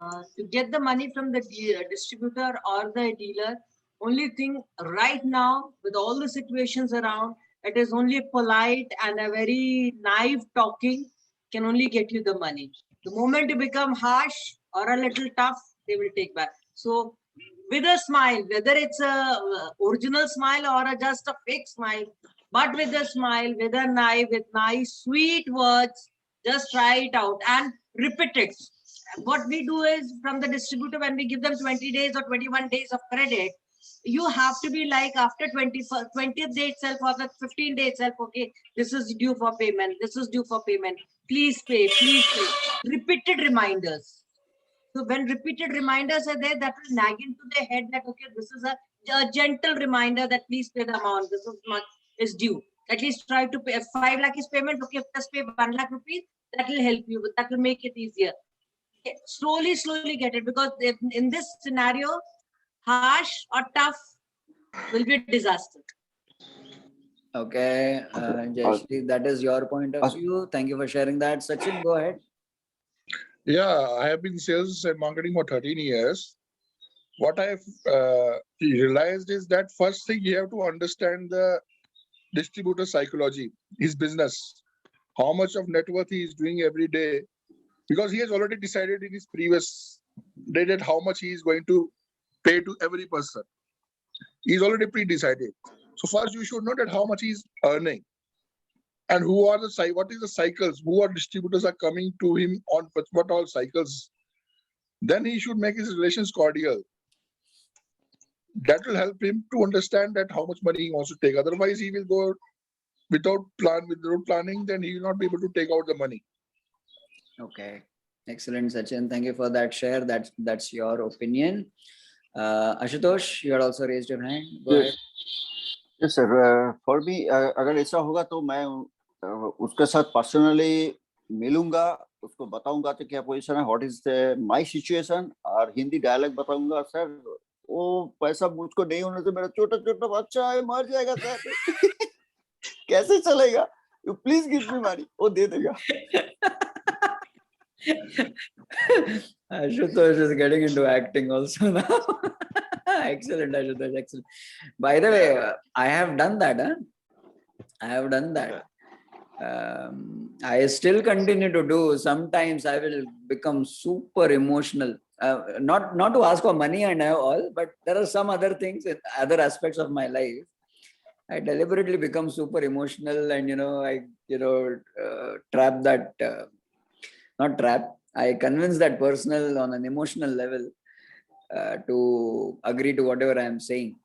To get the money from the distributor or the dealer, only thing right now with all the situations around, it is only polite and a very naive talking can only get you the money. The moment you become harsh or a little tough, they will take back. So with a smile, whether it's a original smile or just a fake smile, but with a smile, with a knife, with nice, sweet words, just try it out and repeat it. What we do is from the distributor, when we give them 20 days or 21 days of credit, you have to be like after 20th day itself or the 15th day itself, okay, this is due for payment, this is due for payment, please pay, please pay. Repeated reminders. So when repeated reminders are there, that will nag into their head that, okay, this is a gentle reminder that please pay the amount, this is much is due. At least try to pay. If 5 lakh is payment, okay, just pay 1 lakh rupees, that will help you, that will make it easier. Slowly get it, because in this scenario, harsh or tough will be a disaster. Okay, Jayashree, that is your point of view. Thank you for sharing that. Sachin, go ahead. Yeah, I have been in sales and marketing for 13 years. What I've realized is that first thing you have to understand the distributor psychology, his business, how much of net worth he is doing every day, because he has already decided in his previous day that how much he is going to pay to every person. He's already pre-decided. So first you should know that how much he's earning and who are the what is the cycles, who are distributors are coming to him on what all cycles. Then he should make his relations cordial. That will help him to understand that how much money he wants to take. Otherwise, he will go without planning, then he will not be able to take out the money. Okay, excellent, Sachin. Thank you for that share. That's your opinion. Ashutosh, you had also raised your hand. Go ahead. Yes, sir. For me, अगर ऐसा होगा तो मैं उसके साथ personally मिलूंगा, उसको बताऊंगा तो क्या पोजीशन है, व्हाट इज माय सिचुएशन, और हिंदी डायलॉग बताऊंगा। सर वो पैसा मुझको नहीं होने से मेरा छोटा छोटा बच्चा है, मर जाएगा सर। कैसे चलेगा? You please give me money. वो दे देगा। Ashutosh is getting into acting also now. Excellent, Ashutosh, excellent. By the way, I have done that. I have done that. I still continue to do. Sometimes I will become super emotional. Not to ask for money and all, but there are some other things in other aspects of my life. I deliberately become super emotional, and trap that. Not trap. I convince that person on an emotional level to agree to whatever I am saying.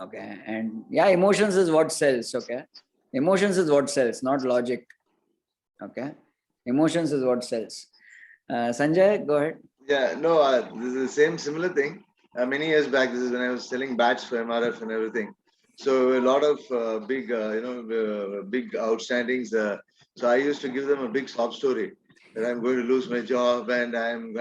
Okay, and yeah, emotions is what sells. Okay, emotions is what sells, not logic. Okay, emotions is what sells. Sanjay, go ahead. Yeah, no, this is the same similar thing. Many years back, this is when I was selling bats for MRF and everything. So a lot of big outstandings. So I used to give them a big sob story that I'm going to lose my job and I'm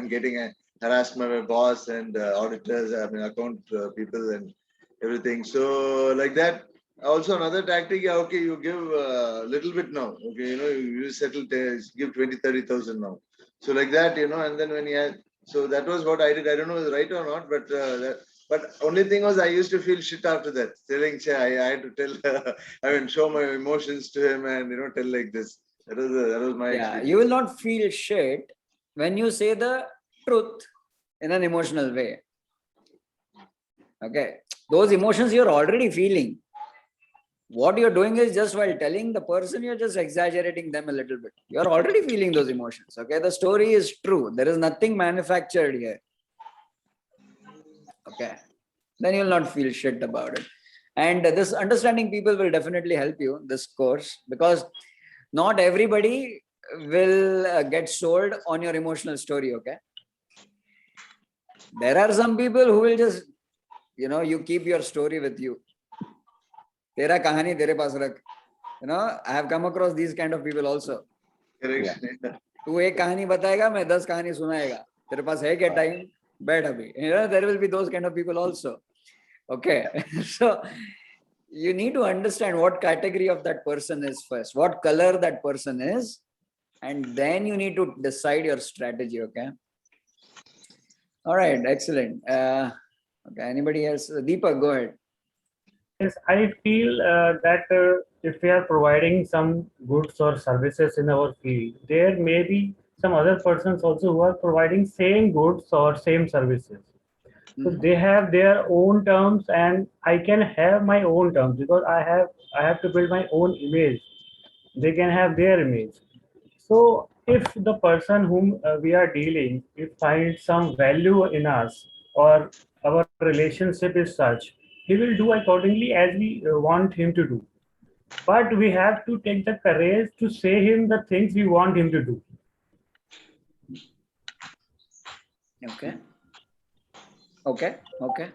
getting harassed by my boss and auditors, account people and everything. So like that. Also another tactic, yeah, okay, you give a little bit now. Okay, you settle, give 20,000-30,000 now. So like that, and then when so that was what I did. I don't know if it's right or not, but only thing was I used to feel shit after that. Telling, I had to tell, show my emotions to him and tell like this. That was my experience. You will not feel shit when you say the truth in an emotional way. Okay, those emotions you're already feeling. What you're doing is just while telling the person, you're just exaggerating them a little bit. You're already feeling those emotions. Okay, the story is true. There is nothing manufactured here. Okay, then you'll not feel shit about it. And this understanding people will definitely help you, this course, because not everybody will get sold on your emotional story. Okay, there are some people who will just, you keep your story with you. Tera kahani tere paas rakh. I have come across these kind of people also. Correct. तू एक कहानी बताएगा, मैं 10 कहानी सुनाएगा. तेरे पास है क्या टाइम? बैठ अभी. There will be those kind of people also. Okay. So you need to understand what category of that person is first, what color that person is, and then you need to decide your strategy. Okay. All right. Excellent. Okay. Anybody else? Deepak, go ahead. Yes, I feel that if we are providing some goods or services in our field, there may be some other persons also who are providing same goods or same services. So they have their own terms, and I can have my own terms because I have to build my own image. They can have their image. So if the person whom we are dealing, if finds some value in us or our relationship is such, he will do accordingly as we want him to do. But we have to take the courage to say him the things we want him to do. Okay. Okay. Okay.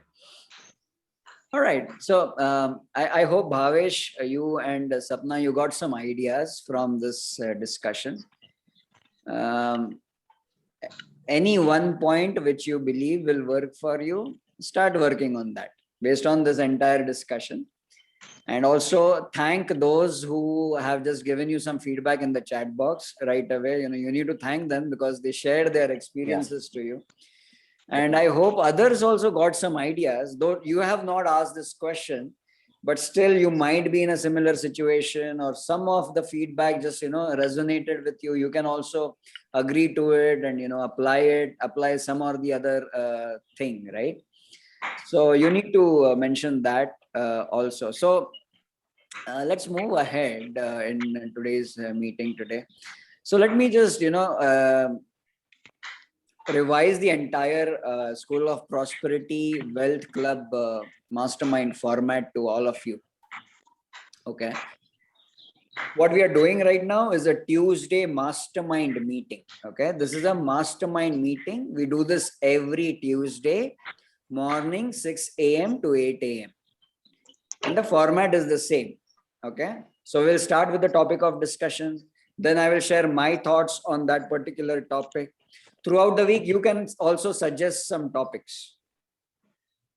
All right. So I hope Bhavesh, you and Sapna, you got some ideas from this discussion. Any one point which you believe will work for you, start working on that based on this entire discussion. And also thank those who have just given you some feedback in the chat box right away. You know, you need to thank them because they shared their experiences to you. And I hope others also got some ideas, though you have not asked this question, but still you might be in a similar situation, or some of the feedback just, you know, resonated with you. You can also agree to it and, you know, apply some or the other thing, right? So you need to mention that also. So let's move ahead in today's meeting today. So let me just, you know, revise the entire School of Prosperity Wealth Club mastermind format to all of you. Okay. What we are doing right now is a Tuesday mastermind meeting. Okay. This is a mastermind meeting. We do this every Tuesday morning, 6 a.m. to 8 a.m. And the format is the same. Okay. So we'll start with the topic of discussion. Then I will share my thoughts on that particular topic. Throughout the week, you can also suggest some topics.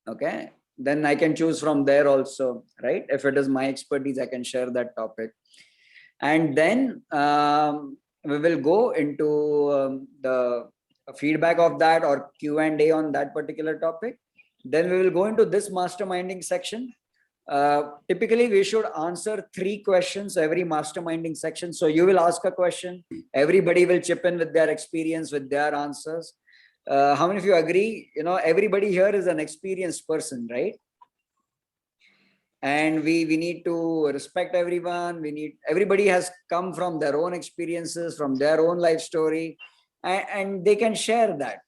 Okay. Then I can choose from there also, right? If it is my expertise, I can share that topic. And then we will go into the feedback of that or Q&A on that particular topic. Then we will go into this masterminding section. Typically, we should answer 3 questions every masterminding section. So you will ask a question. Everybody will chip in with their experience, with their answers. How many of you agree? You know, everybody here is an experienced person, right? And we need to respect everyone. Everybody has come from their own experiences, from their own life story, and they can share that.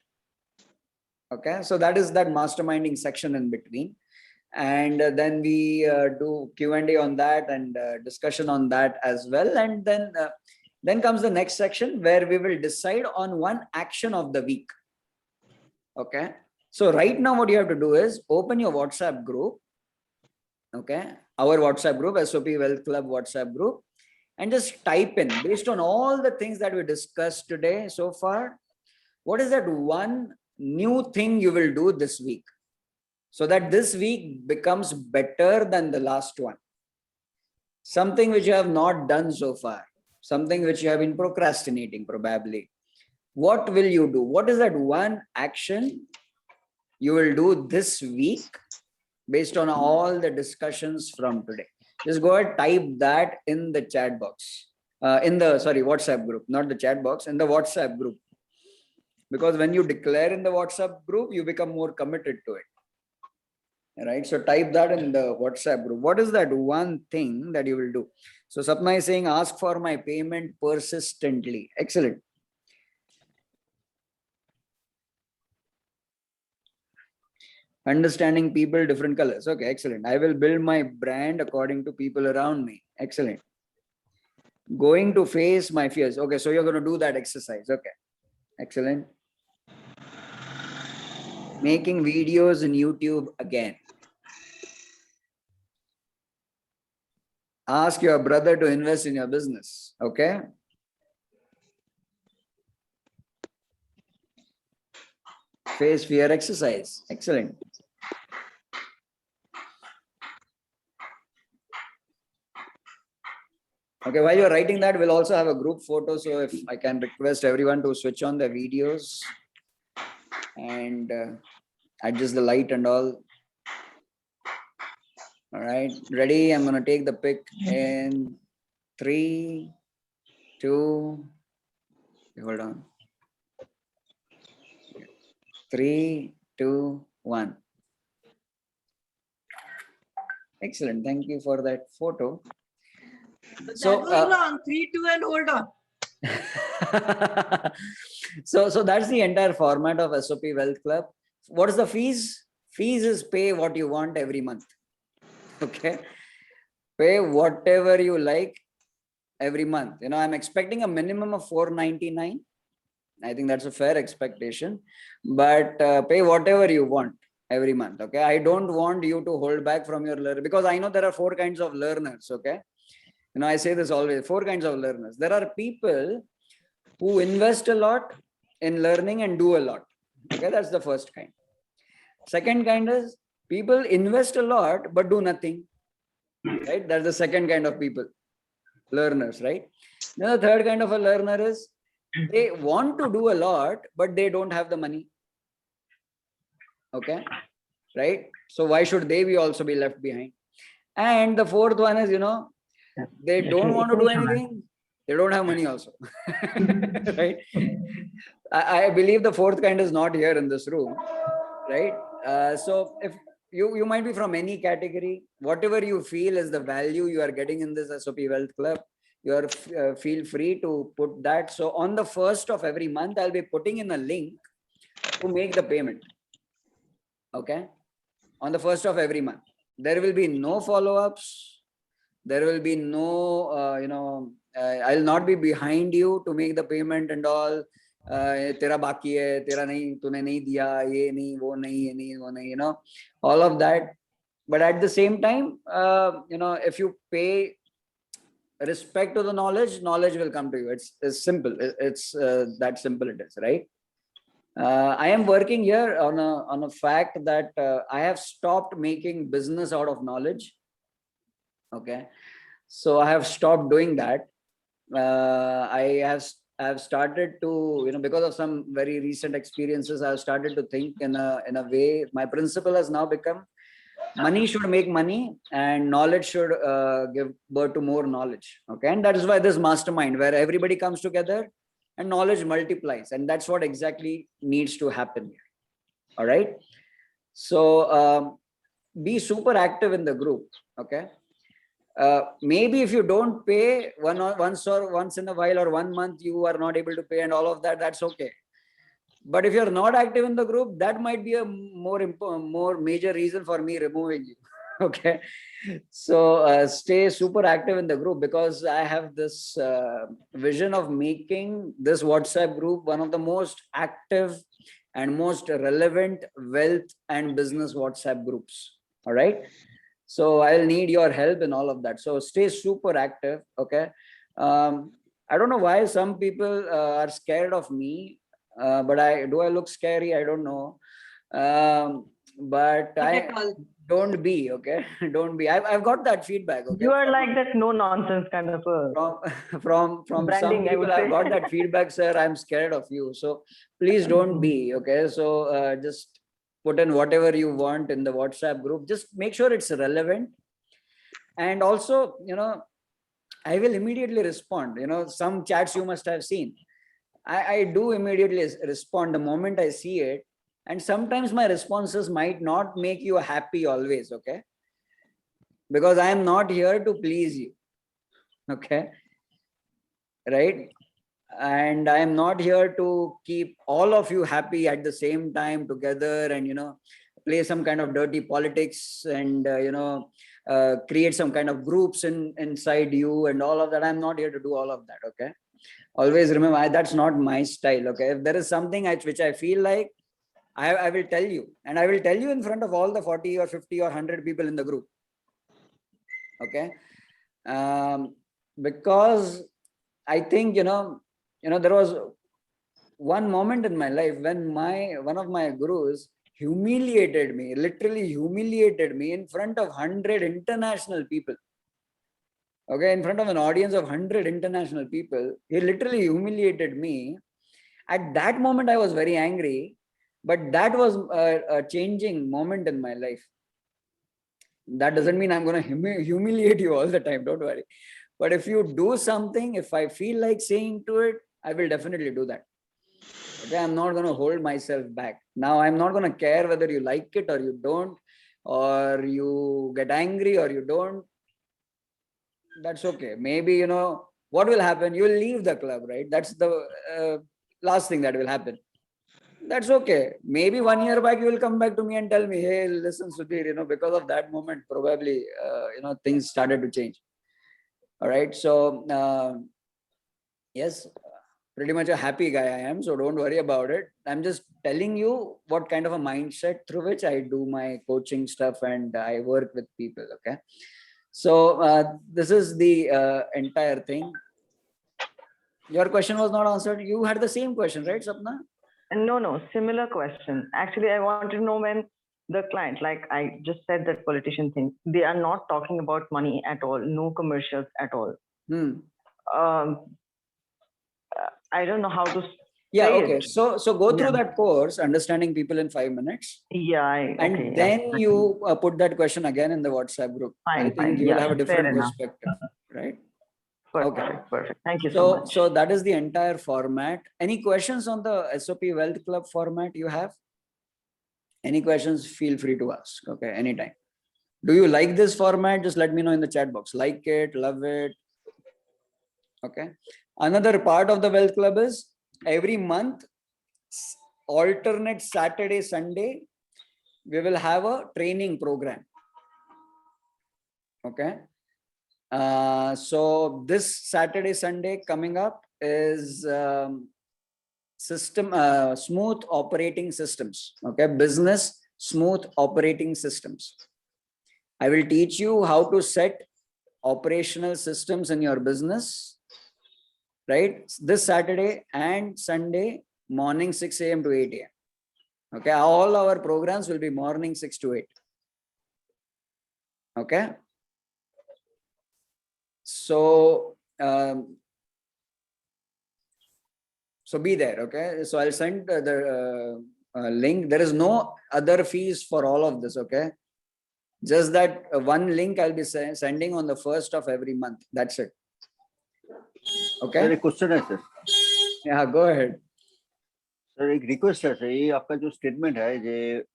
Okay, so that is that masterminding section in between. And then we do Q&A on that and discussion on that as well. And then comes the next section where we will decide on one action of the week. Okay. So right now what you have to do is open your WhatsApp group. Okay. Our WhatsApp group, SOP Wealth Club WhatsApp group, and just type in, based on all the things that we discussed today so far, what is that one new thing you will do this week, so that this week becomes better than the last one. Something which you have not done so far, something which you have been procrastinating probably. What will you do? What is that one action you will do this week based on all the discussions from today? Just go ahead, type that in the chat box, WhatsApp group, not the chat box, in the WhatsApp group. Because when you declare in the WhatsApp group, you become more committed to it. Right, so type that in the WhatsApp group. What is that one thing that you will do? So Sapna is saying, ask for my payment persistently. Excellent. Understanding people, different colors. Okay, excellent. I will build my brand according to people around me. Excellent. Going to face my fears. Okay, so you're going to do that exercise. Okay, excellent. Making videos in YouTube again. Ask your brother to invest in your business. Okay. Face fear exercise. Excellent. Okay, while you're writing that, we'll also have a group photo. So if I can request everyone to switch on their videos and adjust the light and all. All right, ready? I'm going to take the pic in 3, 2, hold on. 3, 2, 1. Excellent. Thank you for that photo. But so, that was long. 3, 2, and hold on. So that's the entire format of SOP Wealth Club. What is the fees? Fees is pay what you want every month. Okay, pay whatever you like every month. You know, I'm expecting a minimum of $499. I think that's a fair expectation, but pay whatever you want every month. Okay. I don't want you to hold back from your learner, because I know there are 4 kinds of learners. Okay. I say this always, 4 kinds of learners. There are people who invest a lot in learning and do a lot. Okay. That's the first kind. Second kind is people invest a lot, but do nothing. Right. That's the second kind of people, learners, right? Then the third kind of a learner is they want to do a lot, but they don't have the money. Okay. Right. So why should they be also be left behind? And the fourth one is, they don't want to do anything. They don't have money also. Right. I believe the fourth kind is not here in this room. Right. So if you might be from any category, whatever you feel is the value you are getting in this SOP Wealth Club, you are feel free to put that. So on the 1st of every month, I'll be putting in a link to make the payment. Okay. On the 1st of every month, there will be no follow-ups. There will be no, I'll not be behind you to make the payment and all. Tera baki hai, tera nahi, tune nahi diya, ye nahi, wo nahi, all of that. But at the same time, if you pay respect to the knowledge will come to you. It's simple. It's that simple it is, right? I am working here on a fact that I have stopped making business out of knowledge. Okay. So I have stopped doing that. I have started to, because of some very recent experiences, I have started to think in a way. My principle has now become money should make money and knowledge should give birth to more knowledge. Okay. And that is why this mastermind, where everybody comes together and knowledge multiplies. And that's what exactly needs to happen here. All right. So be super active in the group. Okay. Maybe if you don't pay once in a while or 1 month, you are not able to pay and all of that, that's okay. But if you're not active in the group, that might be a more major reason for me removing you. Okay. So stay super active in the group, because I have this vision of making this WhatsApp group one of the most active and most relevant wealth and business WhatsApp groups. All right. So I'll need your help in all of that. So stay super active. Okay. I don't know why some people are scared of me, but do I look scary? I don't know. But don't be, okay. Don't be. I've got that feedback. Okay. You are like that no nonsense kind of from branding, some people. I've got that feedback, sir. I'm scared of you. So please don't be, okay. So just put in whatever you want in the WhatsApp group. Just make sure it's relevant. And also, I will immediately respond. Some chats you must have seen. I do immediately respond the moment I see it. And sometimes my responses might not make you happy always, okay? Because I am not here to please you, okay? Right? And I am not here to keep all of you happy at the same time together and, play some kind of dirty politics and, create some kind of groups inside you and all of that. I'm not here to do all of that, okay? Always remember, that's not my style, okay? If there is something which I feel like, I will tell you, and I will tell you in front of all the 40 or 50 or 100 people in the group. Okay. Because I think, there was one moment in my life when one of my gurus humiliated me, literally humiliated me in front of 100 international people. Okay. In front of an audience of 100 international people, he literally humiliated me. At that moment, I was very angry. But that was a changing moment in my life. That doesn't mean I'm going to humiliate you all the time. Don't worry. But if you do something, if I feel like saying to it, I will definitely do that. Okay, I'm not going to hold myself back. Now, I'm not going to care whether you like it or you don't, or you get angry or you don't. That's okay. Maybe, what will happen? You will leave the club, right? That's the last thing that will happen. That's okay. Maybe 1 year back, you will come back to me and tell me, hey, listen, Sudhir, because of that moment, probably, things started to change. All right. So, yes, pretty much a happy guy I am, so don't worry about it. I'm just telling you what kind of a mindset through which I do my coaching stuff and I work with people. Okay. So this is the entire thing. Your question was not answered. You had the same question, right, Sapna? No, similar question. Actually, I want to know when the client, like I just said that politician thing, they are not talking about money at all, no commercials at all. I don't know how to Yeah, say okay. it. So go through that course, understanding people in 5 minutes. Yeah, And then you put that question again in the WhatsApp group. I think you will have a different perspective, right? Perfect. Thank you so much. So that is the entire format. Any questions on the SOP Wealth Club format you have? Any questions, feel free to ask. Okay, anytime. Do you like this format? Just let me know in the chat box. Like it, love it. Okay. Another part of the Wealth Club is every month, alternate Saturday, Sunday, we will have a training program. Okay. So this Saturday, Sunday coming up is smooth operating systems. Okay. Business smooth operating systems. I will teach you how to set operational systems in your business, right? This Saturday and Sunday morning 6 a.m. to 8 a.m. Okay, all our programs will be morning 6 to 8. Okay. So be there. Okay. So I'll send the link. There is no other fees for all of this. Okay. Just that one link I'll be sending on the 1st of every month. That's it. Okay. Sir, एक question है sir. Yeah, go ahead. Sir, एक request है sir. ये आपका जो statement है, ये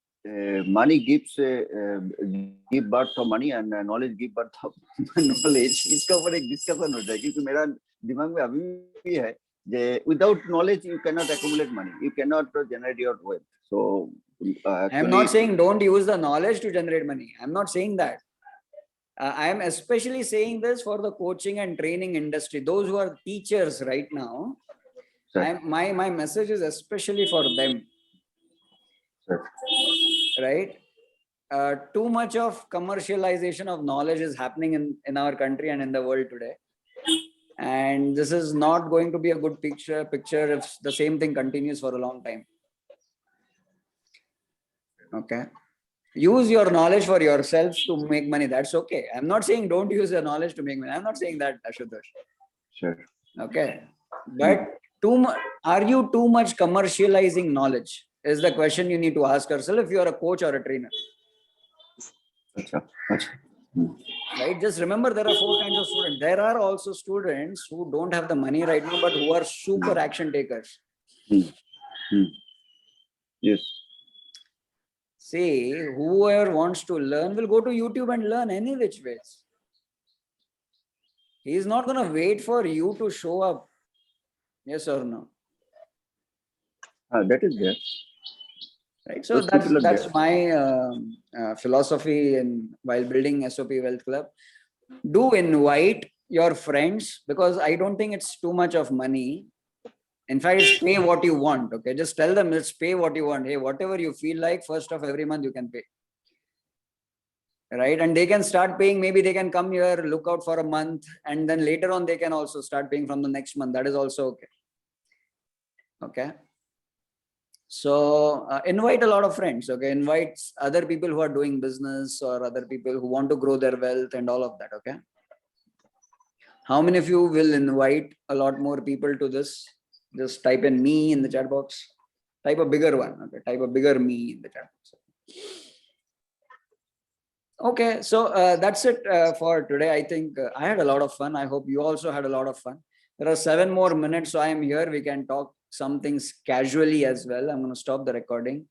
money give birth of money and knowledge give birth of knowledge. इसका ऊपर एक discussion हो जाए क्योंकि मेरा दिमाग में अभी भी है जे without knowledge you cannot accumulate money. You cannot generate your wealth. So I'm not saying don't use the knowledge to generate money. I'm not saying that. I am especially saying this for the coaching and training industry. Those who are teachers right now, my message is especially for them. Right? Too much of commercialization of knowledge is happening in our country and in the world today. And this is not going to be a good picture if the same thing continues for a long time. Okay. Use your knowledge for yourselves to make money. That's okay. I'm not saying don't use your knowledge to make money. I'm not saying that, Ashutosh. Sure. Okay. But are you too much commercializing knowledge? Is the question you need to ask yourself if you are a coach or a trainer. Right? Just remember there are 4 kinds of students. There are also students who don't have the money right now, but who are super action takers. Yes. See, whoever wants to learn will go to YouTube and learn any which ways. He is not going to wait for you to show up. Yes or no? That is there. Right. So that's my philosophy while building SOP Wealth Club. Do invite your friends because I don't think it's too much of money. In fact, it's pay what you want. Okay, just tell them let's pay what you want. Hey, whatever you feel like, 1st of every month you can pay. Right, and they can start paying. Maybe they can come here, look out for a month, and then later on they can also start paying from the next month. That is also okay. Okay. So invite a lot of friends. Okay, invite other people who are doing business or other people who want to grow their wealth and all of that. Okay. How many of you will invite a lot more people to this? Just type in me in the chat box. Type a bigger one. Okay, type a bigger me in the chat box. Okay, so that's it for today. I think I had a lot of fun. I hope you also had a lot of fun. There are 7 more minutes, so I am here. We can talk some things casually as well. I'm going to stop the recording.